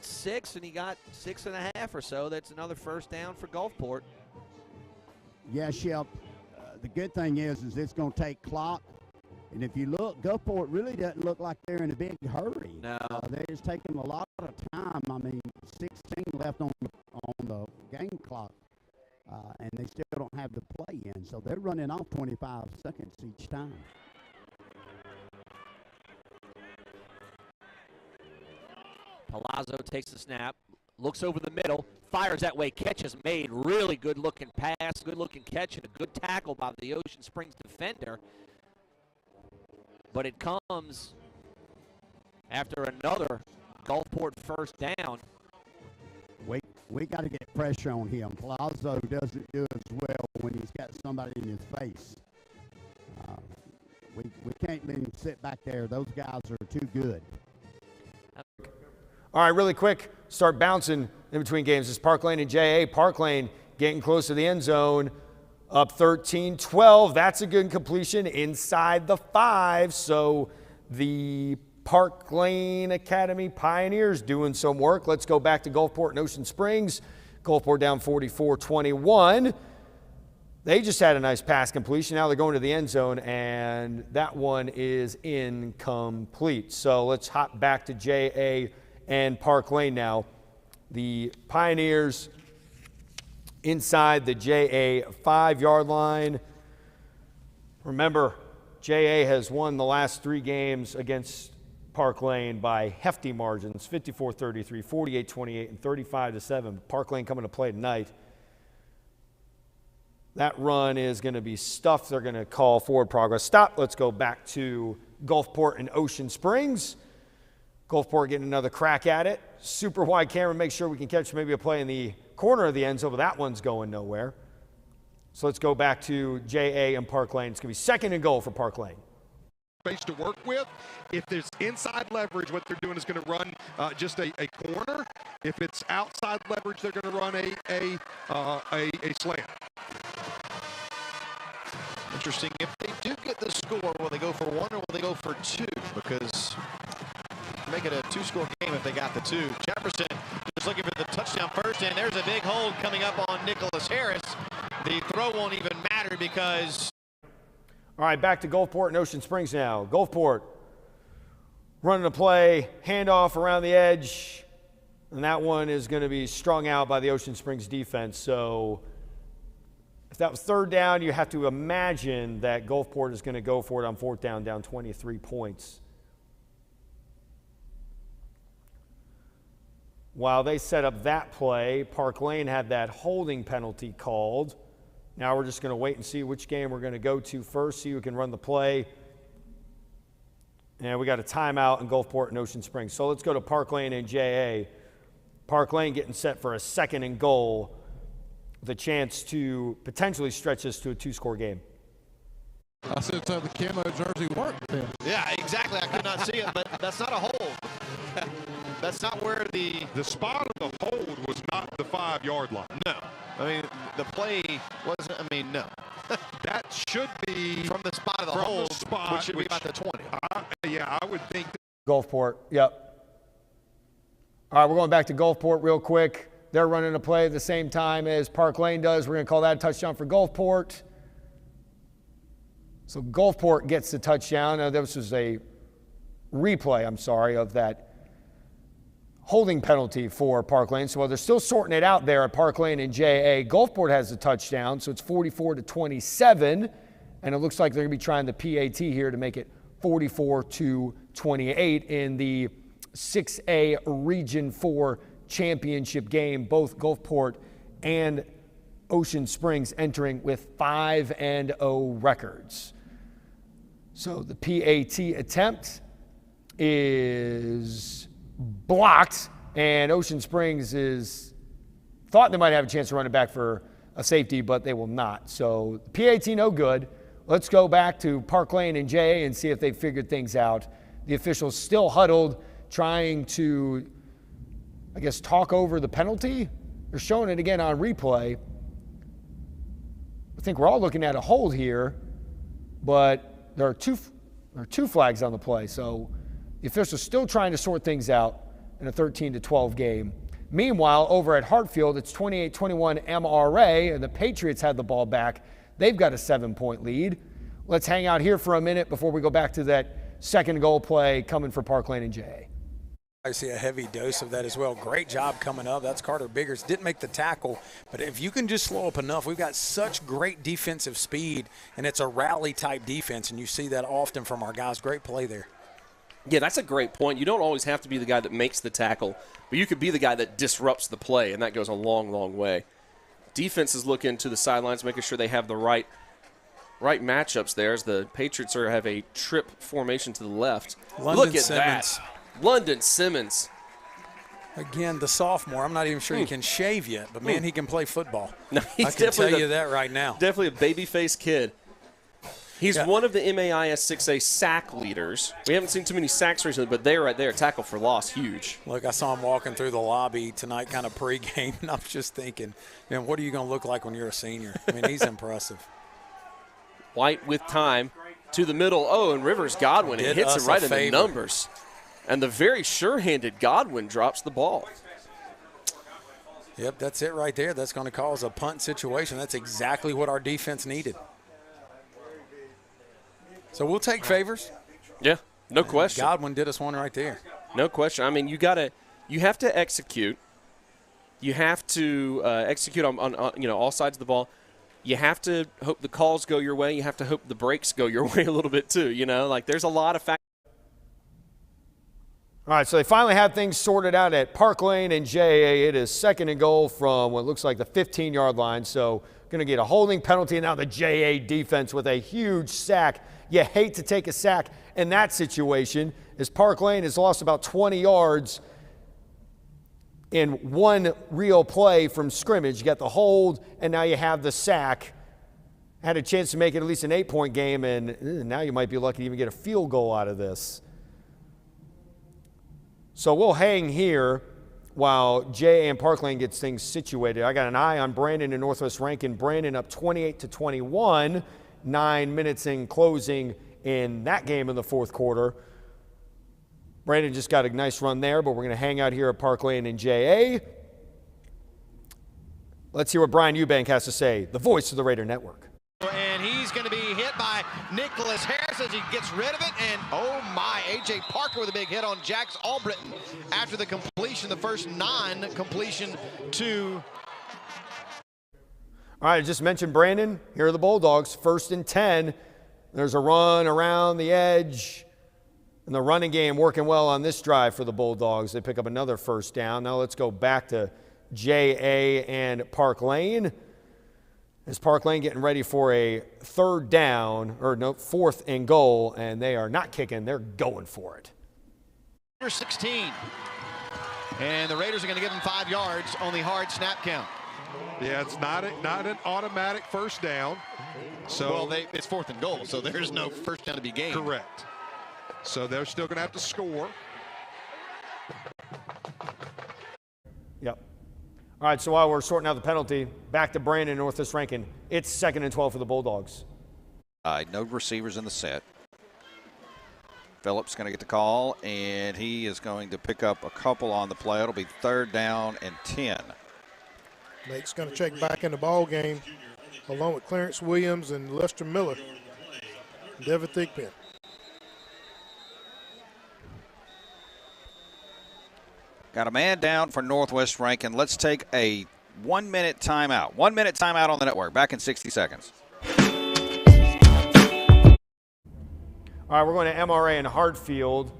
6, and he got 6.5 or so. That's another first down for Gulfport. Yeah, Shep. The good thing is it's going to take clock. And if you look, Gulfport really doesn't look like they're in a big hurry. No. They're just taking a lot of time. I mean, 16 left on the game clock, and they still don't have the play in. So they're running off 25 seconds each time. Palazzo takes the snap, looks over the middle, fires that way, catch is made. Really good-looking pass, good-looking catch, and a good tackle by the Ocean Springs defender. But it comes after another Gulfport first down. We got to get pressure on him. Palazzo doesn't do as well when he's got somebody in his face. We can't let him sit back there. Those guys are too good. All right, really quick, start bouncing in between games. It's Park Lane and J.A. Park Lane getting close to the end zone. Up 13-12. That's a good completion inside the 5. So the Park Lane Academy Pioneers doing some work. Let's go back to Gulfport and Ocean Springs. Gulfport down 44-21. They just had a nice pass completion. Now they're going to the end zone, and that one is incomplete. So let's hop back to J.A. and Park Lane now. The Pioneers inside the J.A. 5-yard line. Remember, J.A. has won the last 3 games against Park Lane by hefty margins, 54-33, 48-28, and 35-7. Park Lane coming to play tonight. That run is going to be stuffed. They're going to call forward progress. Stop. Let's go back to Gulfport and Ocean Springs. Gulfport getting another crack at it. Super wide camera, make sure we can catch maybe a play in the corner of the end zone, but that one's going nowhere. So let's go back to J.A. and Park Lane. It's going to be second and goal for Park Lane. Space to work with. If there's inside leverage, what they're doing is going to run just a corner. If it's outside leverage, they're going to run a slant. Interesting. If they do get the score, will they go for 1 or will they go for 2? Because make it a 2-score game if they got the 2. Jefferson is looking for the touchdown first, and there's a big hold coming up on Nicholas Harris. The throw won't even matter because... All right, back to Gulfport and Ocean Springs now. Gulfport running a play, handoff around the edge, and that one is going to be strung out by the Ocean Springs defense. So if that was third down, you have to imagine that Gulfport is going to go for it on fourth down, down 23 points. While they set up that play, Park Lane had that holding penalty called. Now we're just going to wait and see which game we're going to go to first, see who can run the play. And we got a timeout in Gulfport and Ocean Springs. So let's go to Park Lane and JA. Park Lane getting set for a 2nd and goal with a chance to potentially stretch this to a 2-score game. I said the camo jersey worked then. Yeah, exactly. I could not see it, but that's not a hold. That's not where the spot of the hold was not the 5-yard line. No. I mean, the play wasn't, no. That should be from the spot of the hold, which should be about the 20. Yeah, I would think. Gulfport, yep. All right, we're going back to Gulfport real quick. They're running a play at the same time as Park Lane does. We're going to call that a touchdown for Gulfport. So Gulfport gets the touchdown. Now, this was a replay, of that holding penalty for Park Lane. So while they're still sorting it out there at Park Lane and JA, Gulfport has the touchdown. So it's 44-27. And it looks like they're going to be trying the PAT here to make it 44-28 in the 6A Region 4 championship game. Both Gulfport and Ocean Springs entering with 5-0 records. So the PAT attempt is blocked, and Ocean Springs thought they might have a chance to run it back for a safety, but they will not. So the PAT no good. Let's go back to Park Lane and JA and see if they figured things out. The officials still huddled, trying to, talk over the penalty. They're showing it again on replay. I think we're all looking at a hold here, but there are two flags on the play. So the officials still trying to sort things out in a 13-12 game. Meanwhile, over at Hartfield, it's 28-21 MRA, and the Patriots had the ball back. They've got a 7-point lead. Let's hang out here for a minute before we go back to that 2nd goal play coming for Park Lane and JA. I see a heavy dose of that as well. Great job coming up. That's Carter Biggers. Didn't make the tackle, but if you can just slow up enough, we've got such great defensive speed, and it's a rally-type defense, and you see that often from our guys. Great play there. Yeah, that's a great point. You don't always have to be the guy that makes the tackle, but you could be the guy that disrupts the play, and that goes a long, long way. Defense is looking to the sidelines, making sure they have the right matchups there as the Patriots have a trip formation to the left. Look at Simmons. That. London Simmons. Again, the sophomore. I'm not even sure he can shave yet, but, man, he can play football. No, I can tell you that right now. Definitely a baby-faced kid. He's one of the MAIS 6A sack leaders. We haven't seen too many sacks recently, but they're right there. Tackle for loss, huge. Look, I saw him walking through the lobby tonight kind of pregame, and I was just thinking, man, what are you going to look like when you're a senior? I mean, he's impressive. White with time to the middle. Oh, and Rivers Godwin. It hits him right in the numbers. And the very sure-handed Godwin drops the ball. Yep, that's it right there. That's going to cause a punt situation. That's exactly what our defense needed. So we'll take favors. Yeah, no question. Godwin did us one right there. No question. I mean, you have to execute. You have to execute on all sides of the ball. You have to hope the calls go your way. You have to hope the breaks go your way a little bit too. There's a lot of factors. All right, so they finally have things sorted out at Park Lane and JA. It is 2nd and goal from what looks like the 15-yard line. So going to get a holding penalty, and now the JA defense with a huge sack. You hate to take a sack in that situation, as Park Lane has lost about 20 yards in one real play from scrimmage. You got the hold, and now you have the sack. Had a chance to make it at least an 8-point game, and now you might be lucky to even get a field goal out of this. So we'll hang here while JA and Park Lane gets things situated. I got an eye on Brandon and Northwest Rankin. Brandon up 28-21, 9 minutes in closing in that game in the fourth quarter. Brandon just got a nice run there, but we're going to hang out here at Park Lane in JA. Let's hear what Brian Eubank has to say, the voice of the Raider Network. And he's going to be hit by Nicholas Harris as he gets rid of it. And oh my, A.J. Parker with a big hit on Jax Albritton after the completion, the first non-completion to. All right, I just mentioned Brandon. Here are the Bulldogs, 1st and 10. There's a run around the edge. And the running game working well on this drive for the Bulldogs. They pick up another first down. Now let's go back to J.A. and Park Lane. Is Park Lane getting ready for a 4th and goal, and they are not kicking, they're going for it. 16. And the Raiders are going to give them 5 yards on the hard snap count. Yeah, it's not an automatic first down. So well, it's 4th and goal, so there's no first down to be gained. Correct. So they're still going to have to score. Yep. All right, so while we're sorting out the penalty, back to Brandon, Northwest Rankin. It's 2nd and 12 for the Bulldogs. No receivers in the set. Phillips going to get the call, and he is going to pick up a couple on the play. It'll be 3rd down and 10. Nate's going to check back in the ball game along with Clarence Williams and Lester Miller. Devin Thigpen. Got a man down for Northwest Rankin. Let's take a 1-minute timeout. 1-minute timeout on the network. Back in 60 seconds. All right, we're going to MRA in Hartfield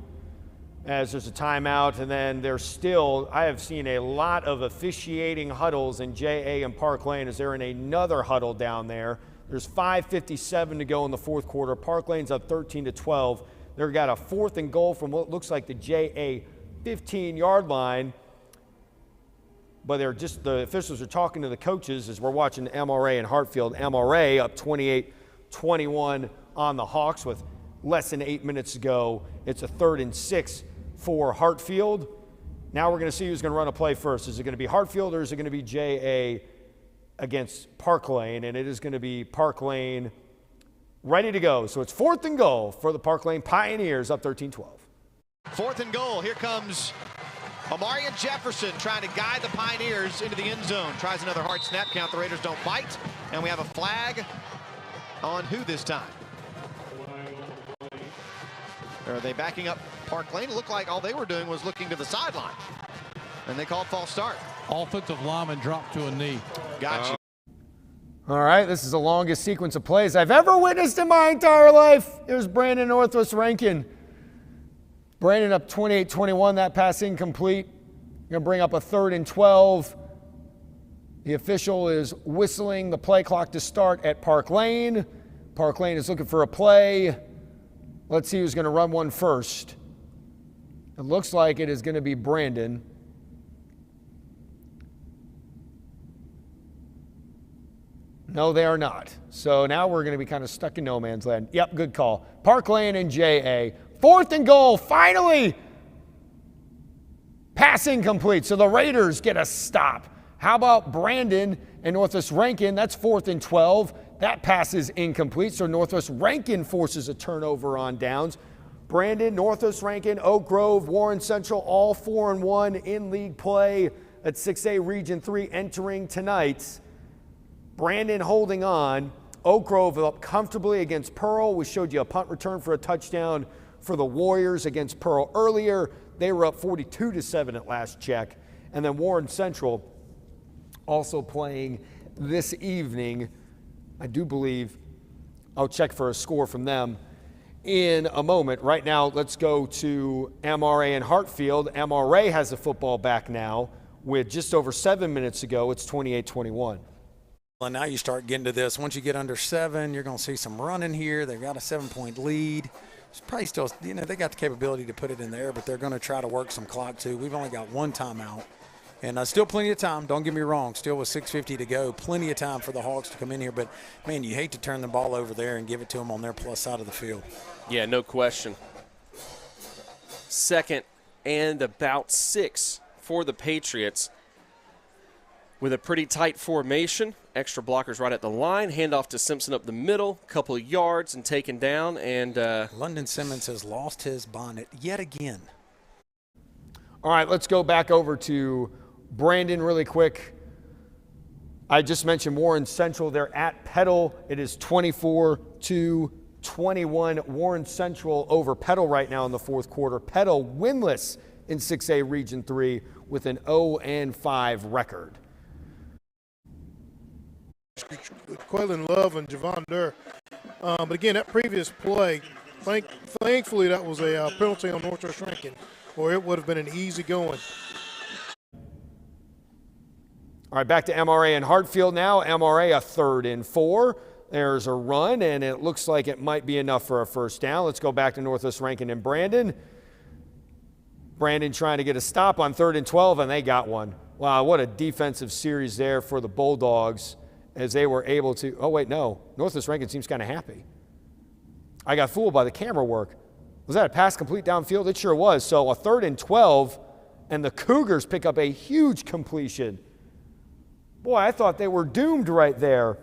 as there's a timeout, and then there's still, I have seen a lot of officiating huddles in JA and Park Lane as they're in another huddle down there. There's 5:57 to go in the 4th quarter. Park Lane's up 13-12. They've got a 4th and goal from what looks like the JA 15-yard line, but the officials are talking to the coaches as we're watching MRA in Hartfield. MRA up 28-21 on the Hawks with less than 8 minutes to go. It's a 3rd and 6 for Hartfield. Now we're going to see who's going to run a play first. Is it going to be Hartfield or is it going to be JA against Park Lane? And it is going to be Park Lane ready to go. So it's 4th and goal for the Park Lane Pioneers, up 13-12. 4th and goal. Here comes Amarian Jefferson trying to guide the Pioneers into the end zone. Tries another hard snap count. The Raiders don't bite. And we have a flag on who this time? Are they backing up Park Lane? It looked like all they were doing was looking to the sideline. And they called false start. Offensive lineman dropped to a knee. Gotcha. All right, this is the longest sequence of plays I've ever witnessed in my entire life. Here's Brandon, Northwest Rankin. Brandon up 28-21, that pass incomplete. Going to bring up a 3rd and 12. The official is whistling the play clock to start at Park Lane. Park Lane is looking for a play. Let's see who's going to run one first. It looks like it is going to be Brandon. No, they are not. So now we're going to be kind of stuck in no man's land. Yep, good call. Park Lane and JA. 4th and goal, finally. Pass incomplete, so the Raiders get a stop. How about Brandon and Northwest Rankin? That's 4th and 12. That pass is incomplete, so Northwest Rankin forces a turnover on downs. Brandon, Northwest Rankin, Oak Grove, Warren Central, all 4-1 in league play at 6A Region 3 entering tonight. Brandon holding on. Oak Grove up comfortably against Pearl. We showed you a punt return for a touchdown for the Warriors against Pearl earlier. They were up 42-7 at last check. And then Warren Central also playing this evening. I do believe I'll check for a score from them in a moment. Right now, let's go to MRA and Hartfield. MRA has the football back now with just over 7 minutes to go. It's 28-21. Well, now you start getting to this. Once you get under 7, you're going to see some running here. They've got a 7-point lead. It's probably still, they got the capability to put it in the air, but they're going to try to work some clock too. We've only got 1 timeout. And still plenty of time. Don't get me wrong. Still with 6:50 to go. Plenty of time for the Hawks to come in here. But, man, you hate to turn the ball over there and give it to them on their plus side of the field. Yeah, no question. 2nd and about 6 for the Patriots. With a pretty tight formation. Extra blockers right at the line. Handoff to Simpson up the middle. Couple of yards and taken down. And London Simmons has lost his bonnet yet again. All right, let's go back over to Brandon really quick. I just mentioned Warren Central. They're at Petal. It is 24-21. Warren Central over Petal right now in the fourth quarter. Petal winless in 6A Region 3 with an 0-5 record. Quaylen Love and Javon Durr. But again, that previous play, thankfully that was a penalty on Northwest Rankin, or it would have been an easy going. All right, back to MRA and Hartfield now. MRA a 3rd and 4. There's a run, and it looks like it might be enough for a first down. Let's go back to Northwest Rankin and Brandon. Brandon trying to get a stop on 3rd and 12, and they got one. Wow, what a defensive series there for the Bulldogs as they were able to – oh, wait, no. Northwest Rankin seems kind of happy. I got fooled by the camera work. Was that a pass complete downfield? It sure was. So a 3rd and 12, and the Cougars pick up a huge completion. Boy, I thought they were doomed right there.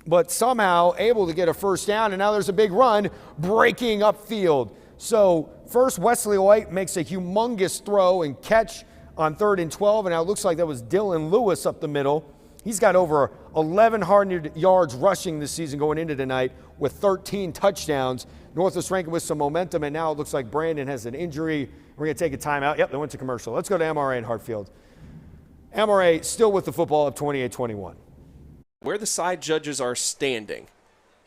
But somehow able to get a first down, and now there's a big run breaking upfield. So first Wesley White makes a humongous throw and catch on 3rd and 12, and now it looks like that was Dylan Lewis up the middle. He's got over 1,100 yards rushing this season going into tonight with 13 touchdowns. Northwest Rankin with some momentum, and now it looks like Brandon has an injury. We're going to take a timeout. Yep, they went to commercial. Let's go to MRA and Hartfield. MRA still with the football of 28-21. Where the side judges are standing,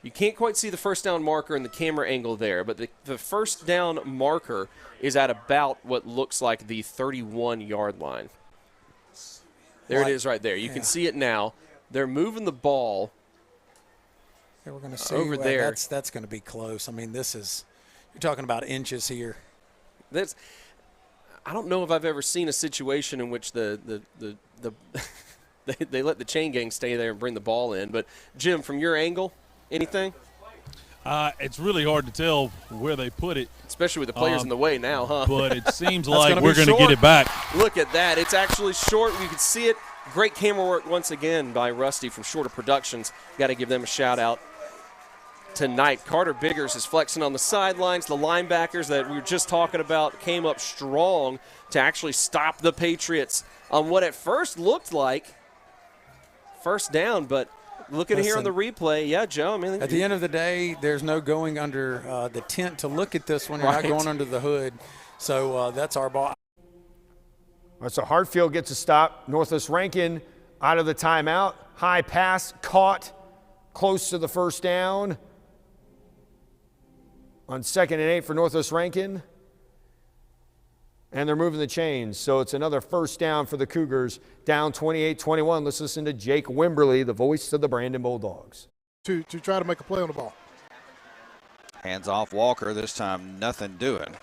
you can't quite see the first down marker in the camera angle there, but the first down marker is at about what looks like the 31-yard line. There it is right there. You can see it now. They're moving the ball. Yeah, we're going to see over there. That's going to be close. I mean, you're talking about inches here. I don't know if I've ever seen a situation in which they let the chain gang stay there and bring the ball in. But, Jim, from your angle, anything? It's really hard to tell where they put it. Especially with the players in the way now, huh? But it seems like we're going to get it back. Look at that. It's actually short. You can see it. Great camera work once again by Rusty from Shorter Productions. Got to give them a shout-out tonight. Carter Biggers is flexing on the sidelines. The linebackers that we were just talking about came up strong to actually stop the Patriots on what at first looked like first down, but looking here on the replay, yeah, Joe. I mean, at the end of the day, there's no going under the tent to look at this one. You're not going under the hood. So that's our ball. All right, so Hartfield gets a stop. Northwest Rankin out of the timeout. High pass caught close to the first down. On 2nd and 8 for Northwest Rankin. And they're moving the chains. So it's another first down for the Cougars. Down 28-21. Let's listen to Jake Wimberly, the voice of the Brandon Bulldogs. To try to make a play on the ball. Hands off Walker. This time nothing doing.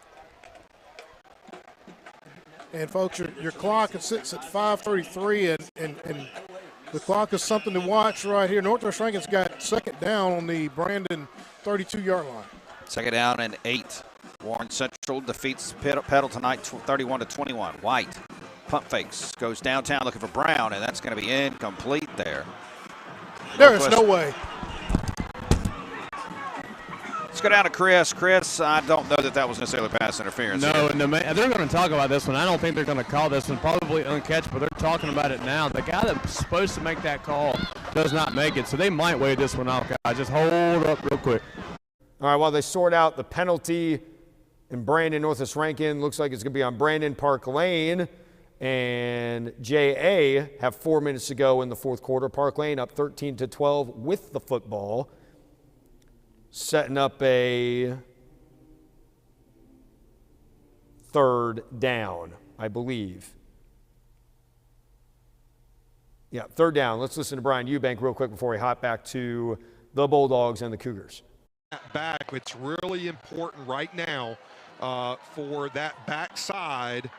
And, folks, your clock sits at 5:33, and the clock is something to watch right here. Northwest Rankin's got 2nd down on the Brandon 32-yard line. 2nd down and 8. Warren Central defeats Petal tonight 31-21. White pump fakes, goes downtown looking for Brown, and that's going to be incomplete there. There is no way. Let's go down to Chris. Chris, I don't know that was necessarily pass interference. No, and they're going to talk about this one. I don't think they're going to call this one probably uncatch, but they're talking about it now. The guy that's supposed to make that call does not make it, so they might wait this one out, guys. Just hold up real quick. All right, while they sort out the penalty in Brandon, Northwest Rankin, looks like it's going to be on Brandon Park Lane. And JA have 4 minutes to go in the fourth quarter. Park Lane up 13-12 with the football. Setting up a 3rd down, I believe. Yeah, 3rd down. Let's listen to Brian Eubank real quick before we hop back to the Bulldogs and the Cougars. Back, it's really important right now for that backside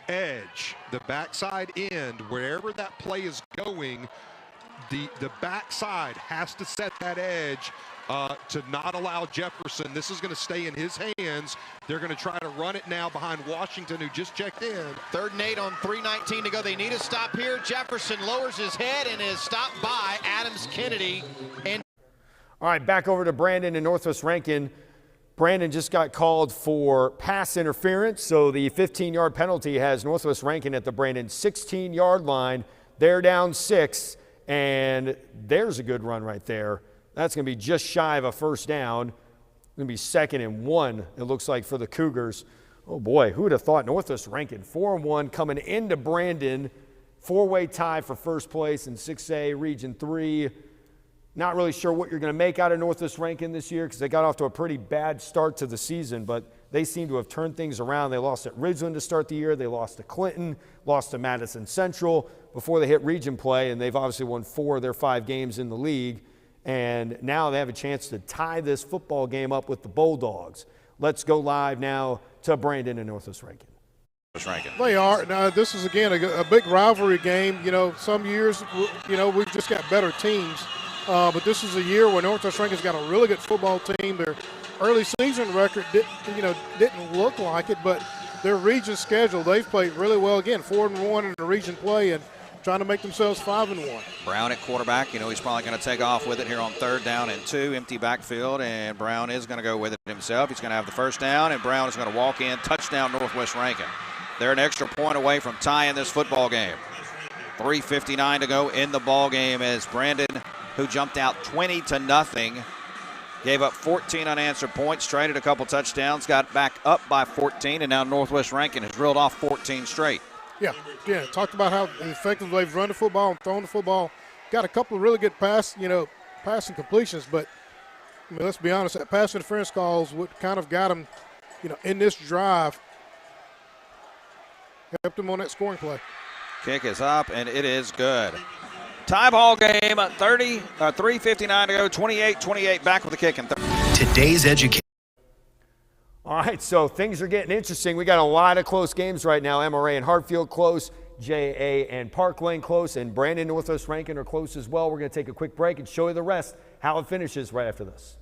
edge, the backside end, wherever that play is going, the backside has to set that edge to not allow Jefferson. This is going to stay in his hands. They're going to try to run it now behind Washington, who just checked in. 3rd and 8 on 3:19 to go. They need a stop here. Jefferson lowers his head and is stopped by Adams Kennedy. And all right, back over to Brandon and Northwest Rankin. Brandon just got called for pass interference, so the 15-yard penalty has Northwest Rankin at the Brandon 16-yard line. They're down 6, and there's a good run right there. That's going to be just shy of a first down. Going to be 2nd and 1, it looks like, for the Cougars. Oh, boy, who would have thought Northwest Rankin 4-1 coming into Brandon. 4-way tie for first place in 6A Region 3. Not really sure what you're going to make out of Northwest Rankin this year because they got off to a pretty bad start to the season, but they seem to have turned things around. They lost at Ridgeland to start the year. They lost to Clinton, lost to Madison Central before they hit region play, and they've obviously won 4 of their 5 games in the league. And now they have a chance to tie this football game up with the Bulldogs. Let's go live now to Brandon and Northwest Rankin. They are. Now, this is, again, a big rivalry game. You know, some years, you know, we've just got better teams. But this is a year where Northwest Rankin's got a really good football team. Their early season record didn't look like it, but their region schedule, they've played really well. Again, 4-1 in the region play and trying to make themselves 5-1. Brown at quarterback. You know, he's probably going to take off with it here on 3rd down and 2. Empty backfield, and Brown is going to go with it himself. He's going to have the first down, and Brown is going to walk in. Touchdown, Northwest Rankin. They're an extra point away from tying this football game. 3:59 to go in the ball game as Brandon, who jumped out 20-0, gave up 14 unanswered points, traded a couple touchdowns, got back up by 14, and now Northwest Rankin has drilled off 14 straight. Yeah, talked about how effective they've run the football and thrown the football. Got a couple of really good passing completions, but I mean, let's be honest, that pass interference calls what kind of got them, in this drive, helped them on that scoring play. Kick is up, and it is good. Tie ball game, 3:59 to go, 28-28, back with the kick. Today's education. All right, so things are getting interesting. We got a lot of close games right now. MRA and Hartfield close, JA and Park Lane close, and Brandon, Northwest Rankin are close as well. We're going to take a quick break and show you the rest, how it finishes right after this.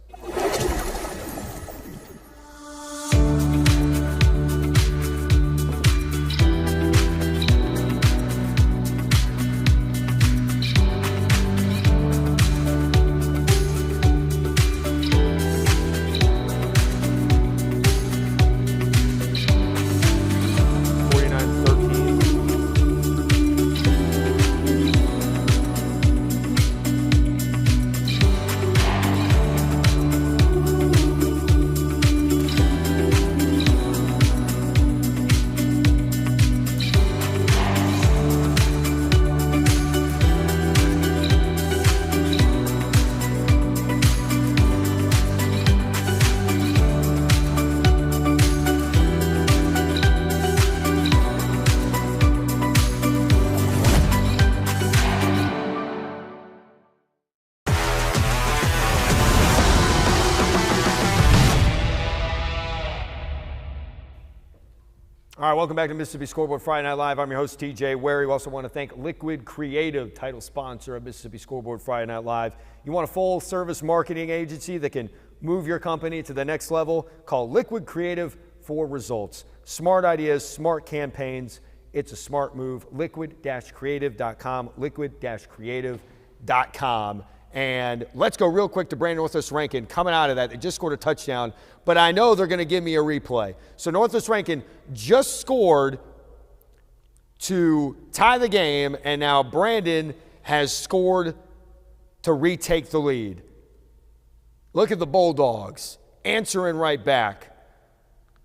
All right, welcome back to Mississippi Scoreboard Friday Night Live. I'm your host, TJ Werre. We also want to thank Liquid Creative, title sponsor of Mississippi Scoreboard Friday Night Live. You want a full-service marketing agency that can move your company to the next level? Call Liquid Creative for results. Smart ideas, smart campaigns. It's a smart move. Liquid-creative.com, liquid-creative.com. And let's go real quick to Brandon, Northwest Rankin. Coming out of that, they just scored a touchdown, but I know they're going to give me a replay. So Northwest Rankin just scored to tie the game, and now Brandon has scored to retake the lead. Look at the Bulldogs answering right back.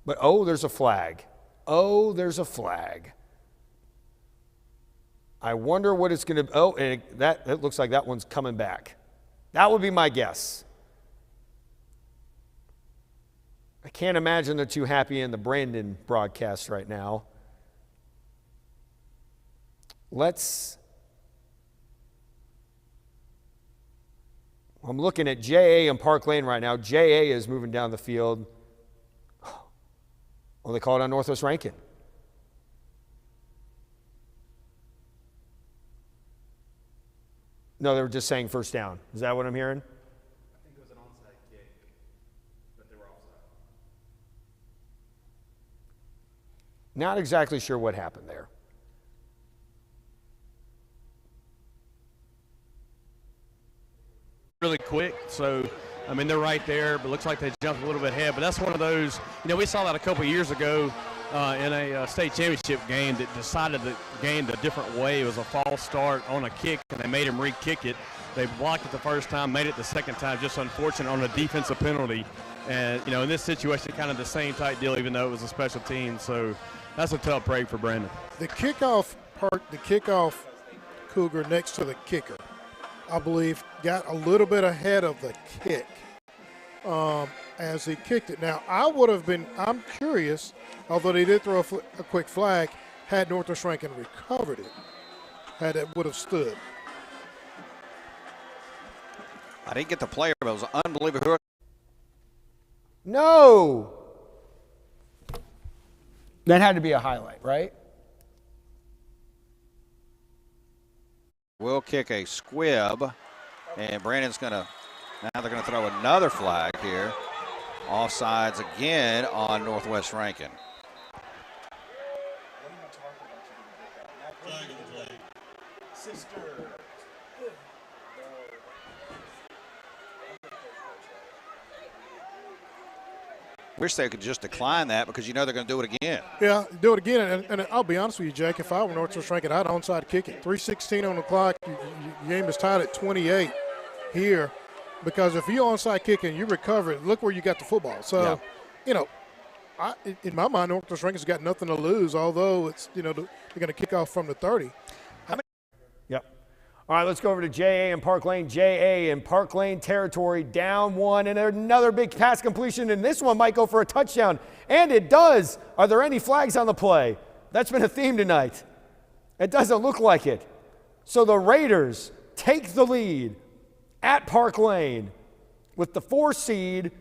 But, oh, there's a flag. Oh, there's a flag. I wonder what it's going to – oh, and that looks like that one's coming back. That would be my guess. I can't imagine they're too happy in the Brandon broadcast right now. I'm looking at JA and Park Lane right now. JA is moving down the field. Well, they call it on Northwest Rankin. No, they were just saying first down. Is that what I'm hearing? I think it was an onside kick, but they were offside. Not exactly sure what happened there. Really quick, so I mean, they're right there, but looks like they jumped a little bit ahead. But that's one of those, we saw that a couple years ago in a state championship game that decided the game a different way. It was a false start on a kick, and they made him re-kick it. They blocked it the first time, made it the second time, just unfortunate on a defensive penalty. And, in this situation, kind of the same type deal, even though it was a special team. So that's a tough break for Brandon. The kickoff Cougar next to the kicker, I believe, got a little bit ahead of the kick as he kicked it. Now, I'm curious, although they did throw a quick flag, had Northwest Rankin recovered it, had it would have stood. I didn't get the player, but it was unbelievable. No. That had to be a highlight, right? Will kick a squib, and Brandon's now they're going to throw another flag here. Offsides again on Northwest Rankin. Wish they could just decline that because they're going to do it again. Yeah, do it again. And I'll be honest with you, Jake, if I were Northwest Rankin, I'd onside kick it. 3:16 on the clock. Your game is tied at 28 here because if you onside kick and you recover it, look where you got the football. So, in my mind, Northwest Rankin's got nothing to lose, although it's, they're going to kick off from the 30. Yep. All right, let's go over to J.A. and Park Lane. J.A. in Park Lane territory, down one, and another big pass completion, and this one might go for a touchdown, and it does. Are there any flags on the play? That's been a theme tonight. It doesn't look like it. So the Raiders take the lead at Park Lane with the 4 seed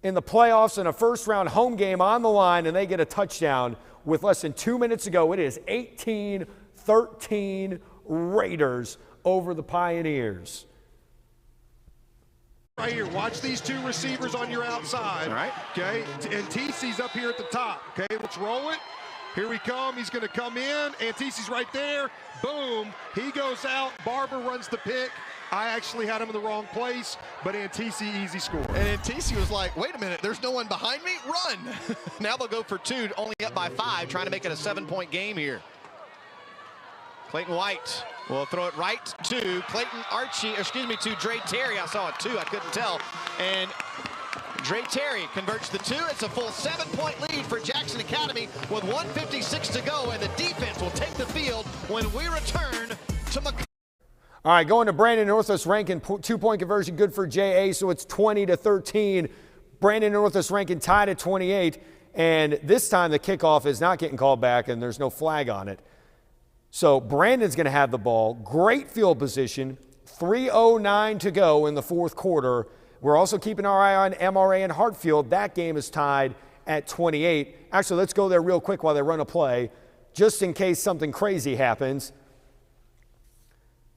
in the playoffs and a first-round home game on the line, and they get a touchdown with less than 2 minutes to go. It is 18-13 Raiders over the Pioneers. Right here, watch these 2 receivers on your outside. All right. Okay, and TC's up here at the top. Okay, let's roll it. Here we come. He's going to come in, and TC's right there. Boom. He goes out. Barber runs the pick. I actually had him in the wrong place, but Antisi easy score. And Antisi was like, wait a minute, there's no one behind me? Run. Now they'll go for 2, only up by 5, trying to make it a 7-point game here. Clayton White will throw it right to to Dre Terry. I saw it 2, I couldn't tell. And Dre Terry converts the 2. It's a full 7-point lead for Jackson Academy with 1:56 to go, and the defense will take the field when we return to McCoy. All right, going to Brandon Northwest Rankin, 2-point conversion good for J.A., so it's 20-13. Brandon Northwest Rankin tied at 28, and this time the kickoff is not getting called back, and there's no flag on it. So Brandon's going to have the ball. Great field position. 3:09 to go in the fourth quarter. We're also keeping our eye on MRA and Hartfield. That game is tied at 28. Actually, let's go there real quick while they run a play, just in case something crazy happens.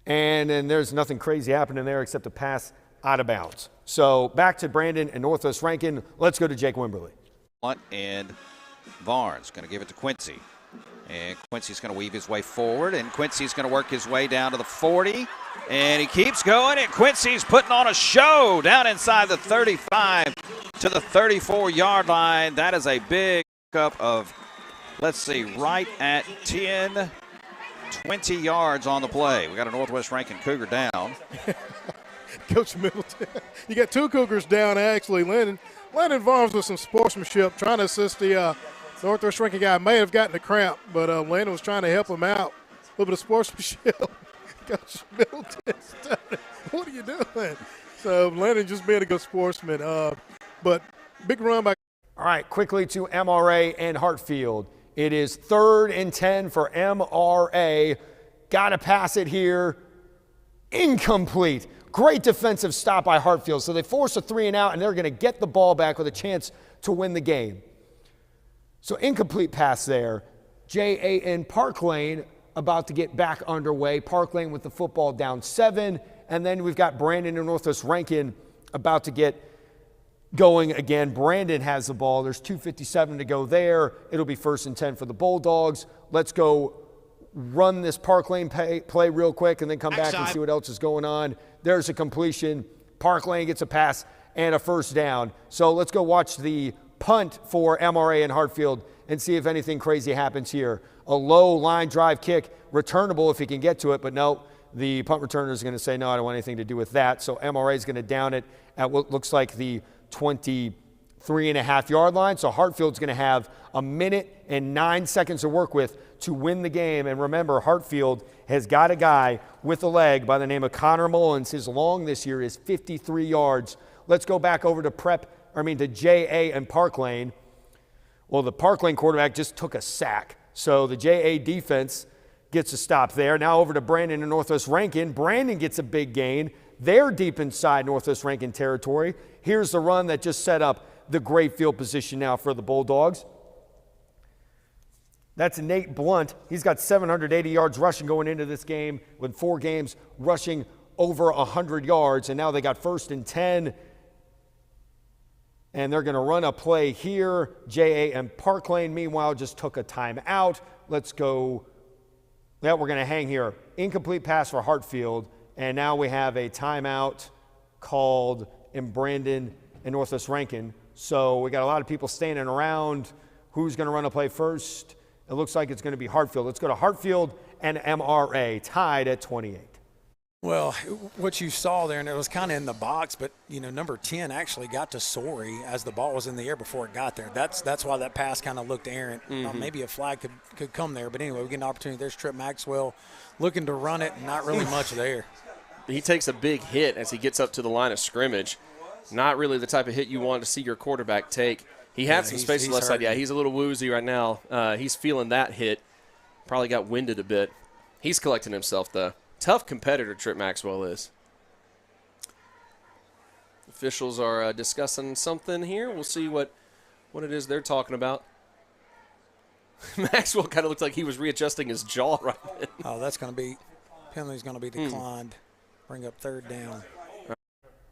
And then there's nothing crazy happening there except a pass out of bounds. So back to Brandon and Northwest Rankin. Let's go to Jake Wimberly. And Barnes going to give it to Quincy. And Quincy's going to weave his way forward, and Quincy's going to work his way down to the 40. And he keeps going, and Quincy's putting on a show down inside the 35 to the 34-yard line. That is a big up of, right at 10, 20 yards on the play. We got a Northwest Rankin Cougar down. Coach Middleton, you got 2 Cougars down, actually. Landon Barnes with some sportsmanship, trying to assist the Northwest Rankin guy. May have gotten a cramp, but Landon was trying to help him out. A little bit of sportsmanship. Coach Middleton, what are you doing? So Landon just being a good sportsman. But big run by. All right, quickly to MRA and Hartfield. It is 3rd and 10 for MRA. Got to pass it here. Incomplete. Great defensive stop by Hartfield. So they force a 3 and out, and they're going to get the ball back with a chance to win the game. So incomplete pass there. J.A. in Park Lane about to get back underway. Park Lane with the football down 7. And then we've got Brandon and Northwest Rankin about to get going again. Brandon has the ball. There's 2:57 to go there. It'll be 1st and 10 for the Bulldogs. Let's go run this Park Lane play real quick and then come back and see what else is going on. There's a completion. Park Lane gets a pass and a first down. So let's go watch the punt for MRA and Hartfield and see if anything crazy happens here. A low line drive kick, returnable if he can get to it, but no, the punt returner is going to say, no, I don't want anything to do with that. So MRA is going to down it at what looks like the 23.5-yard line. So Hartfield's going to have a minute and 9 seconds to work with to win the game. And remember, Hartfield has got a guy with a leg by the name of Connor Mullins. His long this year is 53 yards. Let's go back over to JA and Park Lane. Well, the Park Lane quarterback just took a sack. So the JA defense gets a stop there. Now over to Brandon and Northwest Rankin. Brandon gets a big gain. They're deep inside Northwest Rankin territory. Here's the run that just set up the great field position now for the Bulldogs. That's Nate Blunt. He's got 780 yards rushing going into this game with 4 games rushing over 100 yards. And now they got 1st and 10. And they're going to run a play here. JA and Park Lane, meanwhile, just took a timeout. Let's go. Yeah, we're going to hang here. Incomplete pass for Hartfield. And now we have a timeout called in Brandon and Northwest Rankin. So we got a lot of people standing around. Who's going to run a play first? It looks like it's going to be Hartfield. Let's go to Hartfield and MRA, tied at 28. Well, what you saw there, and it was kind of in the box, but, number 10 actually got to Sorey as the ball was in the air before it got there. That's why that pass kind of looked errant. Maybe a flag could come there. But anyway, we get an opportunity. There's Trip Maxwell looking to run it, and not really much there. He takes a big hit as he gets up to the line of scrimmage. Not really the type of hit you want to see your quarterback take. He had some space on the left side. Yeah, he's a little woozy right now. He's feeling that hit. Probably got winded a bit. He's collecting himself, though. Tough competitor, Trip Maxwell is. Officials are discussing something here. We'll see what it is they're talking about. Maxwell kind of looked like he was readjusting his jaw right then. Oh, that's going to be – penalty's going to be declined. Bring up 3rd down.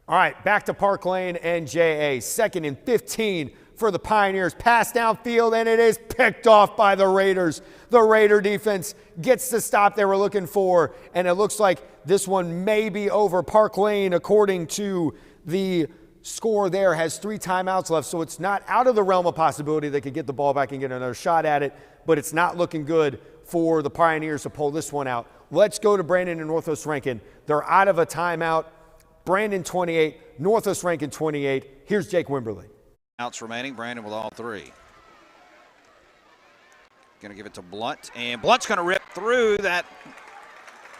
All right, back to Park Lane and JA. 2nd and 15 for the Pioneers. Pass downfield, and it is picked off by the Raiders. The Raider defense gets the stop they were looking for, and it looks like this one may be over. Park Lane, according to the score there, has 3 timeouts left, so it's not out of the realm of possibility they could get the ball back and get another shot at it, but it's not looking good for the Pioneers to pull this one out. Let's go to Brandon and Northwest Rankin. They're out of a timeout. Brandon 28, Northwest Rankin 28. Here's Jake Wimberly. Outs remaining. Brandon with all 3. Going to give it to Blunt, and Blunt's going to rip through that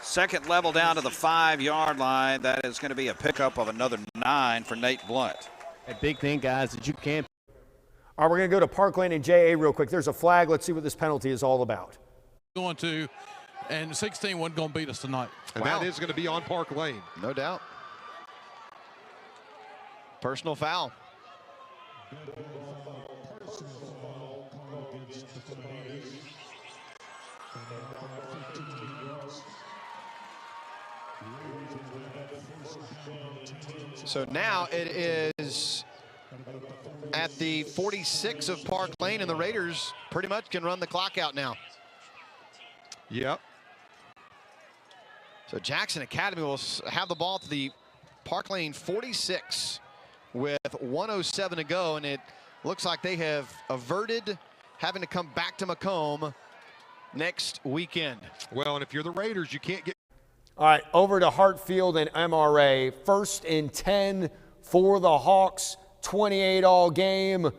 second level down to the 5-yard line. That is going to be a pickup of another 9 for Nate Blunt. A big thing, guys, that you can't. All right, we're going to go to Park Lane and JA real quick. There's a flag. Let's see what this penalty is all about. Going to, and 16 wasn't going to beat us tonight. And that is going to be on Park Lane. No doubt. Personal foul. So now it is at the 46 of Park Lane, and the Raiders pretty much can run the clock out now. Yep. So Jackson Academy will have the ball to the Park Lane 46 with 1:07 to go, and it looks like they have averted having to come back to Macomb next weekend. Well, and if you're the Raiders, you can't get. All right, over to Hartfield and MRA. 1st and 10 for the Hawks. 28 all game.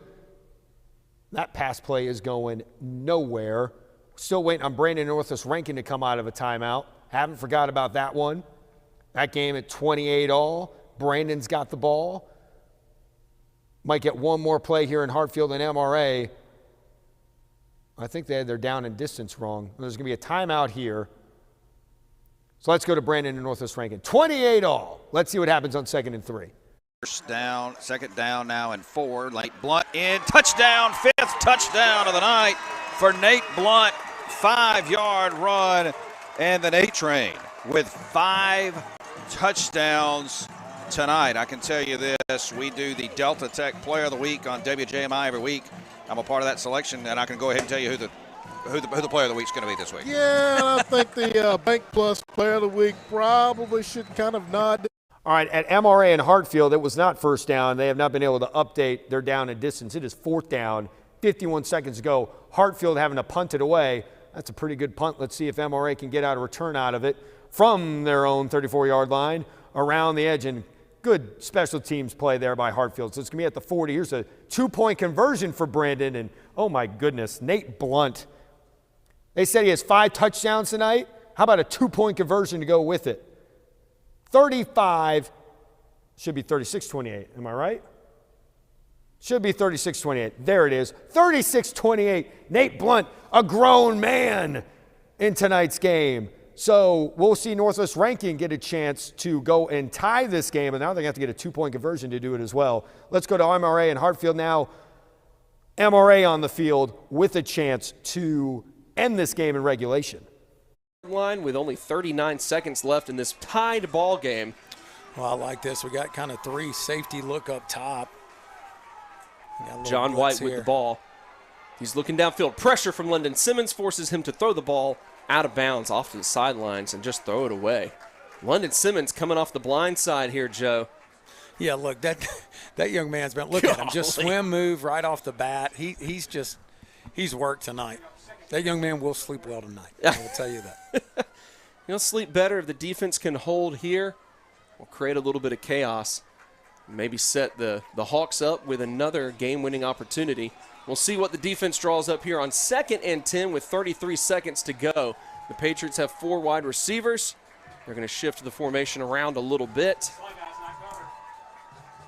That pass play is going nowhere. Still waiting on Brandon Northwest Rankin to come out of a timeout. Haven't forgot about that one. That game at 28 all. Brandon's got the ball. Might get one more play here in Hartfield and MRA. I think they had their down and distance wrong. There's going to be a timeout here. So let's go to Brandon and Northwest Rankin. 28 all. Let's see what happens on 2nd and 3. First down, 2nd down now and 4. Nate Blunt in. Touchdown, 5th touchdown of the night for Nate Blunt. 5-yard run. And the Nate Train with 5 touchdowns tonight. I can tell you this, we do the Delta Tech Player of the Week on WJMI every week. I'm a part of that selection, and I can go ahead and tell you who the Player of the Week is going to be this week. Yeah, I think the Bank Plus Player of the Week probably should kind of nod. All right, at MRA and Hartfield, it was not first down. They have not been able to update their down and distance. It is fourth down, 51 seconds to go. Hartfield having to punt it away. That's a pretty good punt. Let's see if MRA can get a return out of it from their own 34-yard line around the edge. And good special teams play there by Hartfield. So it's going to be at the 40. Here's a 2-point conversion for Brandon. And, oh, my goodness, Nate Blunt. They said he has 5 touchdowns tonight. How about a 2-point conversion to go with it? 35, should be 36-28. Am I right? Should be 36-28. There it is. 36-28. Nate Blunt, a grown man in tonight's game. So we'll see Northwest Rankin get a chance to go and tie this game, and now they're going to have to get a 2-point conversion to do it as well. Let's go to MRA and Hartfield now. MRA on the field with a chance to end this game in regulation. Line with only 39 seconds left in this tied ball game. Well, I like this. We got kind of 3 safety look up top. John White with the ball. He's looking downfield. Pressure from London Simmons forces him to throw the ball out of bounds off to the sidelines and just throw it away. London Simmons coming off the blind side here, Joe. Yeah, look, that young man's been, look at him, just swim move right off the bat. He's worked tonight. That young man will sleep well tonight. I will tell you that. He'll sleep better if the defense can hold here. We'll create a little bit of chaos. Maybe set the Hawks up with another game-winning opportunity. We'll see what the defense draws up here on 2nd and 10 with 33 seconds to go. The Patriots have 4 wide receivers. They're going to shift the formation around a little bit.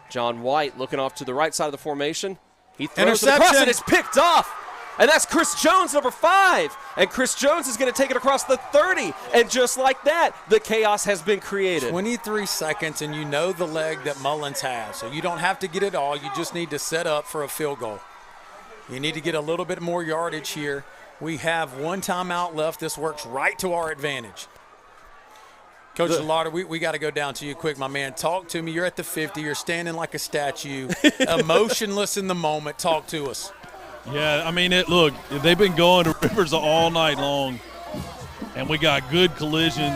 John White looking off to the right side of the formation. He throws it across and it's picked off. And that's Chris Jones, number 5. And Chris Jones is going to take it across the 30. And just like that, the chaos has been created. 23 seconds, and you know the leg that Mullins has. So you don't have to get it all. You just need to set up for a field goal. You need to get a little bit more yardage here. We have 1 timeout left. This works right to our advantage. Coach Lauder, we got to go down to you quick, my man. Talk to me. You're at the 50. You're standing like a statue, emotionless in the moment. Talk to us. Yeah, I mean, look, they've been going to Rivers all night long, and we got good collision,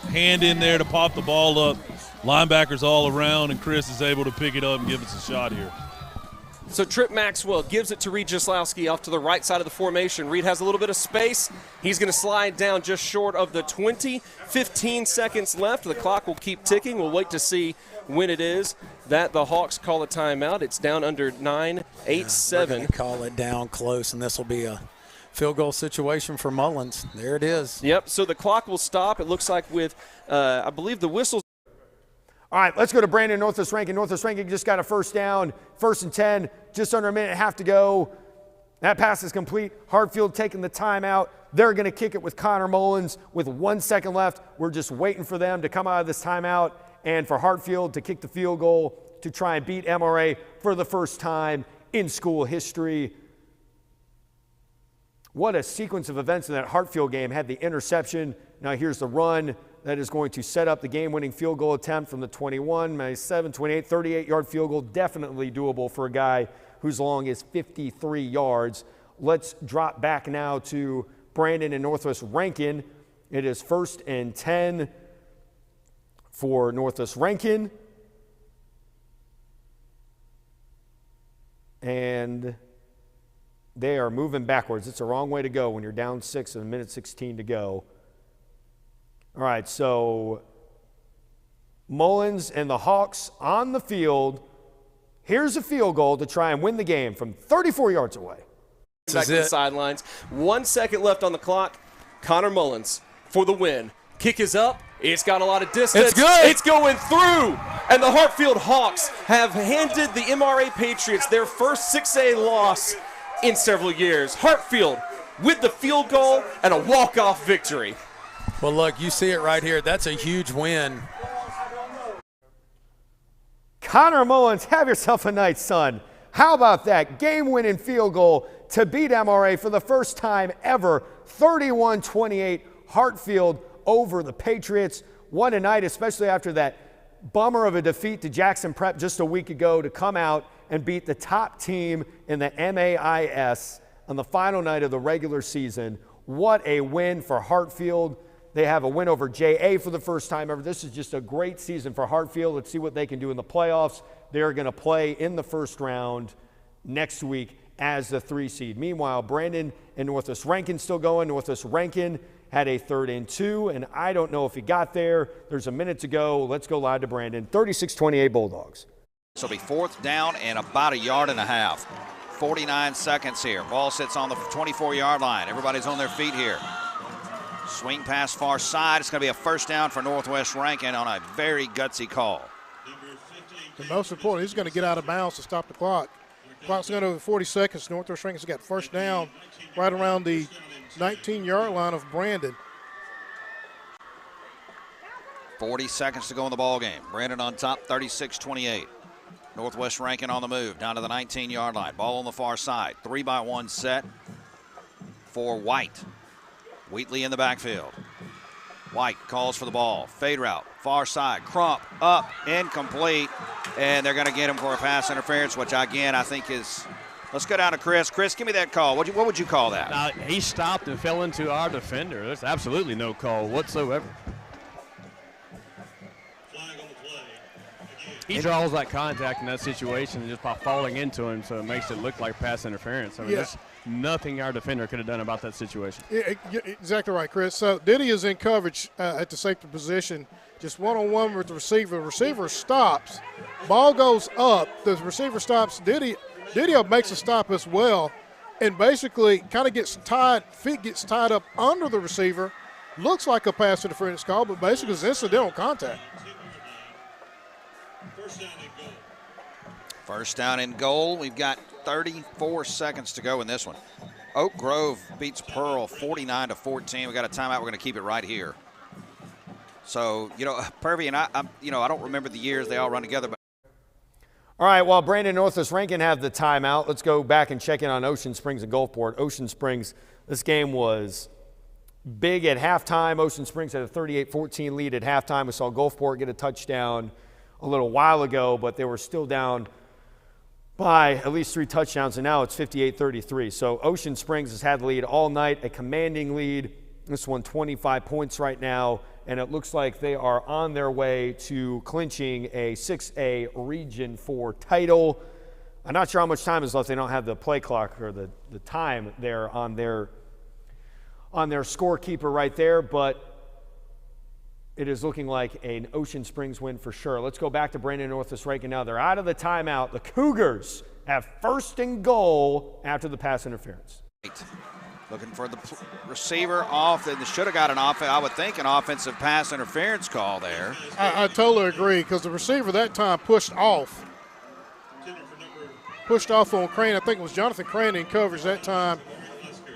hand in there to pop the ball up, linebackers all around, and Chris is able to pick it up and give us a shot here. So Trip Maxwell gives it to Reed Jaslowski off to the right side of the formation. Reed has a little bit of space. He's going to slide down just short of the 20. 15 seconds left. The clock will keep ticking. We'll wait to see when it is that the Hawks call a timeout. It's down under 9, 8, 7. We're going to call it down close, and this will be a field goal situation for Mullins. There it is. Yep, so the clock will stop. It looks like with, I believe, the whistles. All right, let's go to Brandon Northwest Rankin. Northwest Rankin just got a first down, 1st and 10, just under a minute and a half to go. That pass is complete. Hartfield taking the timeout. They're going to kick it with Connor Mullins with 1 second left. We're just waiting for them to come out of this timeout and for Hartfield to kick the field goal to try and beat MRA for the first time in school history. What a sequence of events in that Hartfield game. Had the interception. Now here's the run that is going to set up the game-winning field goal attempt from the 21, 7, 28, 38-yard field goal. Definitely doable for a guy whose long is 53 yards. Let's drop back now to Brandon and Northwest Rankin. It is 1st and 10 for Northwest Rankin. And they are moving backwards. It's a wrong way to go when you're down 6 and a minute 16 to go. All right, so Mullins and the Hawks on the field. Here's a field goal to try and win the game from 34 yards away. Back to the sidelines. 1 second left on the clock. Connor Mullins for the win. Kick is up. It's got a lot of distance. It's good. It's going through. And the Hartfield Hawks have handed the MRA Patriots their first 6A loss in several years. Hartfield with the field goal and a walk-off victory. Well, look, you see it right here. That's a huge win. Connor Mullins, have yourself a night, son. How about that? Game-winning field goal to beat MRA for the first time ever. 31-28, Hartfield over the Patriots. What a night, especially after that bummer of a defeat to Jackson Prep just a week ago, to come out and beat the top team in the MAIS on the final night of the regular season. What a win for Hartfield. They have a win over JA for the first time ever. This is just a great season for Hartfield. Let's see what they can do in the playoffs. They're going to play in the first round next week as the 3 seed. Meanwhile, Brandon and Northwest Rankin still going. Northwest Rankin had a 3rd and 2, and I don't know if he got there. There's a minute to go. Let's go live to Brandon. 36-28 Bulldogs. This will be 4th down and about 1.5 yards. 49 seconds here. Ball sits on the 24-yard line. Everybody's on their feet here. Swing pass far side. It's going to be a first down for Northwest Rankin on a very gutsy call. The most important, he's going to get out of bounds to stop the clock. Clock's going over 40 seconds. Northwest Rankin's got first down right around the 19-yard line of Brandon. 40 seconds to go in the ball game. Brandon on top, 36-28. Northwest Rankin on the move, down to the 19-yard line. Ball on the far side. 3-by-1 set for White. Wheatley in the backfield. White calls for the ball. Fade route, far side. Crump, up, incomplete. And they're going to get him for a pass interference, which, again, I think is – let's go down to Chris. Chris, give me that call. What would you call that? He stopped and fell into our defender. There's absolutely no call whatsoever. He draws that contact in that situation just by falling into him, so it makes it look like pass interference. I mean, there's nothing our defender could have done about that situation. Yeah, exactly right, Chris. So Diddy is in coverage at the safety position, just one-on-one with the receiver. The receiver stops. Ball goes up. The receiver stops. Diddy makes a stop as well and basically kind of gets tied, feet gets tied up under the receiver. Looks like a pass interference call, but basically it's incidental contact. First down and goal. We've got 34 seconds to go in this one. Oak Grove beats Pearl 49-14. We got a timeout. We're going to keep it right here. So, Purvey and I don't remember the years they all run together. But all right, while Brandon and Northwest Rankin have the timeout, let's go back and check in on Ocean Springs and Gulfport. Ocean Springs, this game was big at halftime. Ocean Springs had a 38-14 lead at halftime. We saw Gulfport get a touchdown a little while ago, but they were still down by at least 3 touchdowns, and now it's 58-33. So Ocean Springs has had the lead all night, a commanding lead. This one 25 points right now, and it looks like they are on their way to clinching a 6A Region 4 title. I'm not sure how much time is left. They don't have the play clock or the time there on their scorekeeper right there, but it is looking like an Ocean Springs win for sure. Let's go back to Brandon Northwest Rankin now. They're out of the timeout. The Cougars have first and goal after the pass interference. Looking for the receiver off. They should have got an offensive pass interference call there. I totally agree, because the receiver that time pushed off on Crane. I think it was Jonathan Crane in coverage that time.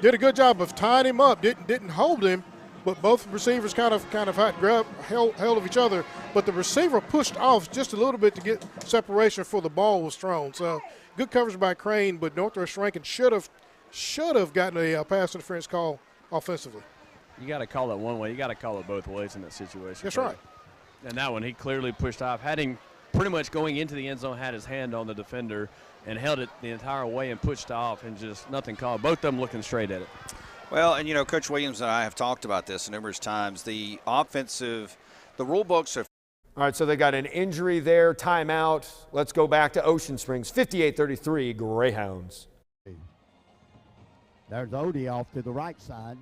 Did a good job of tying him up. Didn't hold him. But both receivers kind of had held of each other. But the receiver pushed off just a little bit to get separation before the ball was thrown. So good coverage by Crane, but Northwest Rankin should have gotten a pass interference call offensively. You got to call it one way. You got to call it both ways in that situation. That's right. And that one, he clearly pushed off. Had him pretty much going into the end zone, had his hand on the defender and held it the entire way and pushed off, and just nothing called. Both of them looking straight at it. Well, and Coach Williams and I have talked about this numerous times. The rule books are. All right, so they got an injury there, timeout. Let's go back to Ocean Springs, 58-33, Greyhounds. There's Odie off to the right side,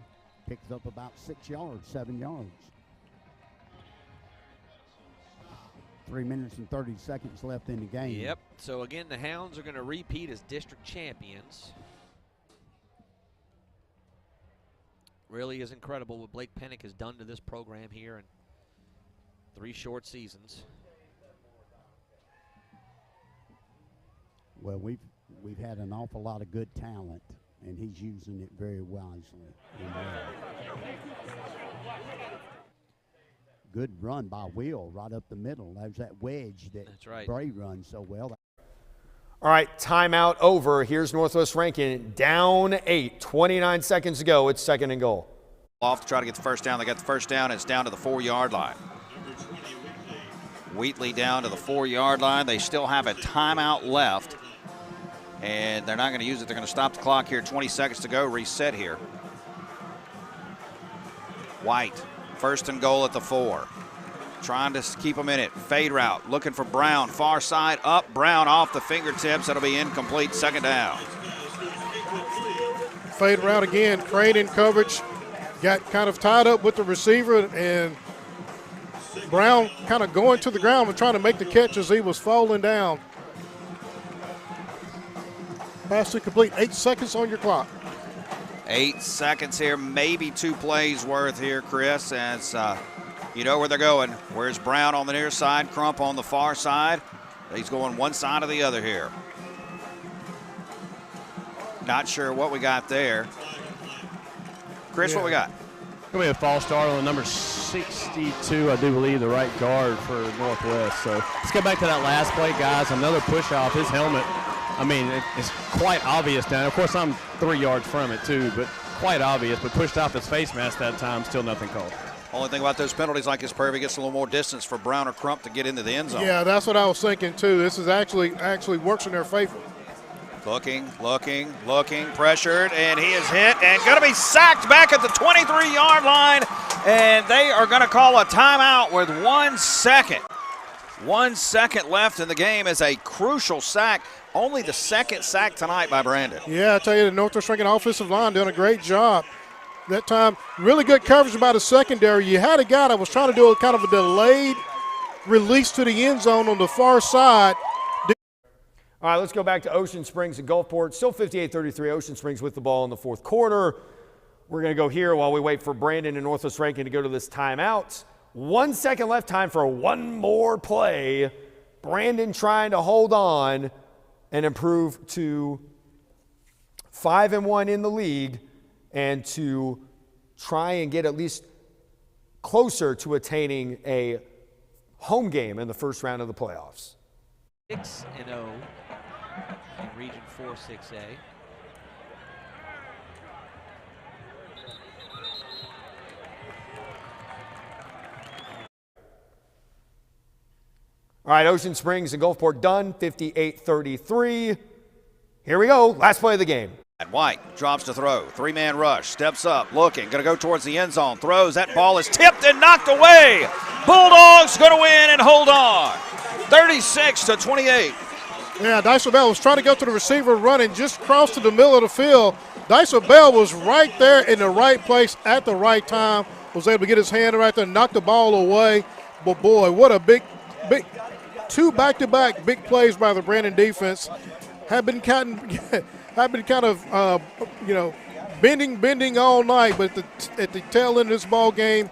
picks up about 7 yards. 3 minutes and 30 seconds left in the game. Yep, so again, the Hounds are going to repeat as district champions. Really is incredible what Blake Pennick has done to this program here in 3 short seasons. Well, we've had an awful lot of good talent, and he's using it very wisely. Good run by Will right up the middle. There's that wedge that Bray runs so well. All right, timeout over. Here's Northwest Rankin down 8, 29 seconds to go. It's second and goal. Off to try to get the first down. They got the first down. It's down to the 4-yard line. Wheatley down to the 4-yard line. They still have a timeout left, and they're not going to use it. They're going to stop the clock here. 20 seconds to go. Reset here. White First and goal at the 4. Trying to keep them in it. Fade route, looking for Brown. Far side, up. Brown off the fingertips. That'll be incomplete. Second down. Fade route again. Crane in coverage. Got kind of tied up with the receiver, and Brown kind of going to the ground and trying to make the catch as he was falling down. Pass to complete. 8 seconds on your clock. 8 seconds here, maybe 2 plays worth here, Chris, as you know where they're going. Where's Brown on the near side, Crump on the far side? He's going one side or the other here. Not sure what we got there. Chris, what we got? Going to be a false start on the number 62, I do believe, the right guard for Northwest. So let's get back to that last play, guys. Another push off his helmet. I mean, it's quite obvious now. Of course, I'm 3 yards from it, too, but quite obvious. But pushed off his face mask that time, still nothing called. Only thing about those penalties like this, Purvey, gets a little more distance for Brown or Crump to get into the end zone. Yeah, that's what I was thinking, too. This is actually works in their favor. Looking, pressured, and he is hit and going to be sacked back at the 23-yard line, and they are going to call a timeout with 1 second. 1 second left in the game is a crucial sack. Only the second sack tonight by Brandon. Yeah, I tell you, the Northwest Rankin offensive line doing a great job. That time, really good coverage by the secondary. You had a guy that was trying to do a kind of a delayed release to the end zone on the far side. All right, let's go back to Ocean Springs and Gulfport. Still 58-33, Ocean Springs with the ball in the fourth quarter. We're going to go here while we wait for Brandon and Northwest Rankin to go to this timeout. 1 second left, time for one more play. Brandon trying to hold on and improve to 5-1 in the league and to try and get at least closer to attaining a home game in the first round of the playoffs. 6-0 in Region 4 6A. All right, Ocean Springs and Gulfport done, 58-33. Here we go, last play of the game. And White drops to throw. 3-man rush, steps up, looking, going to go towards the end zone, throws. That ball is tipped and knocked away. Bulldogs going to win and hold on. 36-28. Yeah, Dyson Bell was trying to go to the receiver, running just crossed to the middle of the field. Dyson Bell was right there in the right place at the right time, was able to get his hand right there, knock the ball away. But boy, what a big, 2 back-to-back big plays by the Brandon defense. Have been kind of bending all night, but at the tail end of this ball game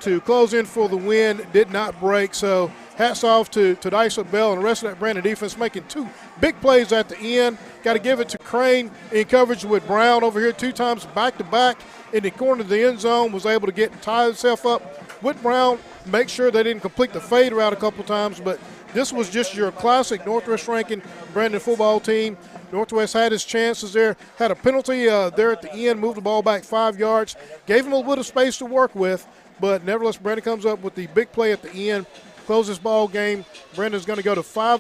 to close in for the win, did not break. So hats off to Dyson Bell and the rest of that Brandon defense, making 2 big plays at the end. Got to give it to Crane in coverage with Brown over here 2 times back-to-back in the corner of the end zone, was able to tie himself up with Brown, make sure they didn't complete the fade route a couple times, but this was just your classic Northwest Rankin Brandon football team. Northwest had his chances there, had a penalty there at the end, moved the ball back 5 yards, gave him a little bit of space to work with, but nevertheless, Brandon comes up with the big play at the end, closes ball game. Brandon's going to go to 5.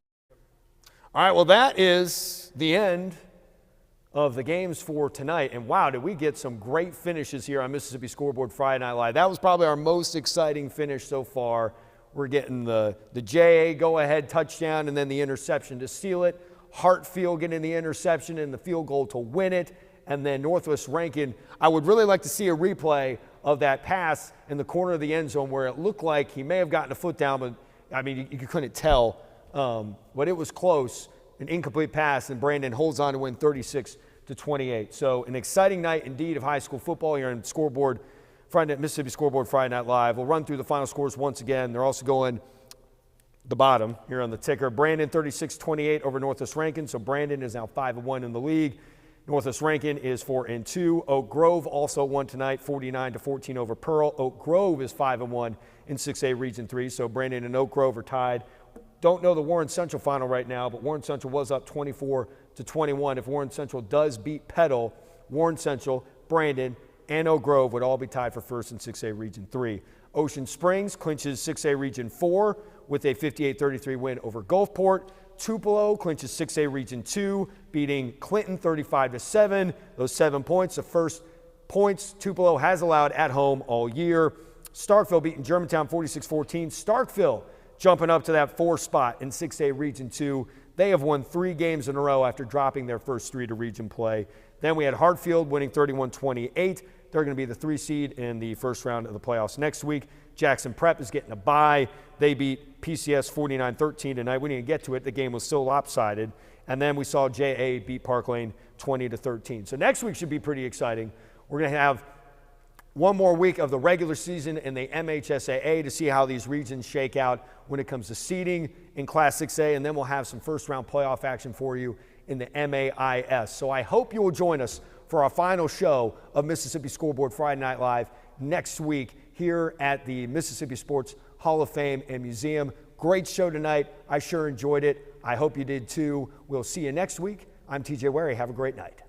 All right, well, that is the end of the games for tonight. And wow, did we get some great finishes here on Mississippi Scoreboard Friday Night Live. That was probably our most exciting finish so far. We're getting the JA go-ahead touchdown and then the interception to seal it. Hartfield getting the interception and the field goal to win it. And then Northwest Rankin, I would really like to see a replay of that pass in the corner of the end zone where it looked like he may have gotten a foot down, but I mean, you couldn't tell. But it was close, an incomplete pass, and Brandon holds on to win 36-28. So an exciting night indeed of high school football here on Scoreboard Friday Night, Mississippi Scoreboard Friday Night Live. We'll run through the final scores once again. They're also going the bottom here on the ticker. Brandon 36-28 over Northwest Rankin. So Brandon is now 5-1 in the league. Northwest Rankin is 4-2. Oak Grove also won tonight, 49-14 over Pearl. Oak Grove is 5-1 in 6A Region 3. So Brandon and Oak Grove are tied. Don't know the Warren Central final right now, but Warren Central was up 24-21. If Warren Central does beat Petal, Warren Central, Brandon, and Oak Grove would all be tied for first in 6A Region 3. Ocean Springs clinches 6A Region 4 with a 58-33 win over Gulfport. Tupelo clinches 6A Region 2, beating Clinton 35-7. Those 7 points, the first points Tupelo has allowed at home all year. Starkville beating Germantown 46-14. Starkville jumping up to that 4 spot in 6A Region 2. They have won 3 games in a row after dropping their first 3 to region play. Then we had Hartfield winning 31-28. They're going to be the 3 seed in the first round of the playoffs next week. Jackson Prep is getting a bye. They beat PCS 49-13 tonight. We didn't get to it. The game was still lopsided. And then we saw JA beat Park Lane 20-13. So next week should be pretty exciting. We're going to have one more week of the regular season in the MHSAA to see how these regions shake out when it comes to seeding in Class 6A, and then we'll have some first-round playoff action for you in the MAIS. So I hope you will join us for our final show of Mississippi Scoreboard Friday Night Live next week here at the Mississippi Sports Hall of Fame and Museum. Great show tonight. I sure enjoyed it. I hope you did too. We'll see you next week. I'm TJ Werre. Have a great night.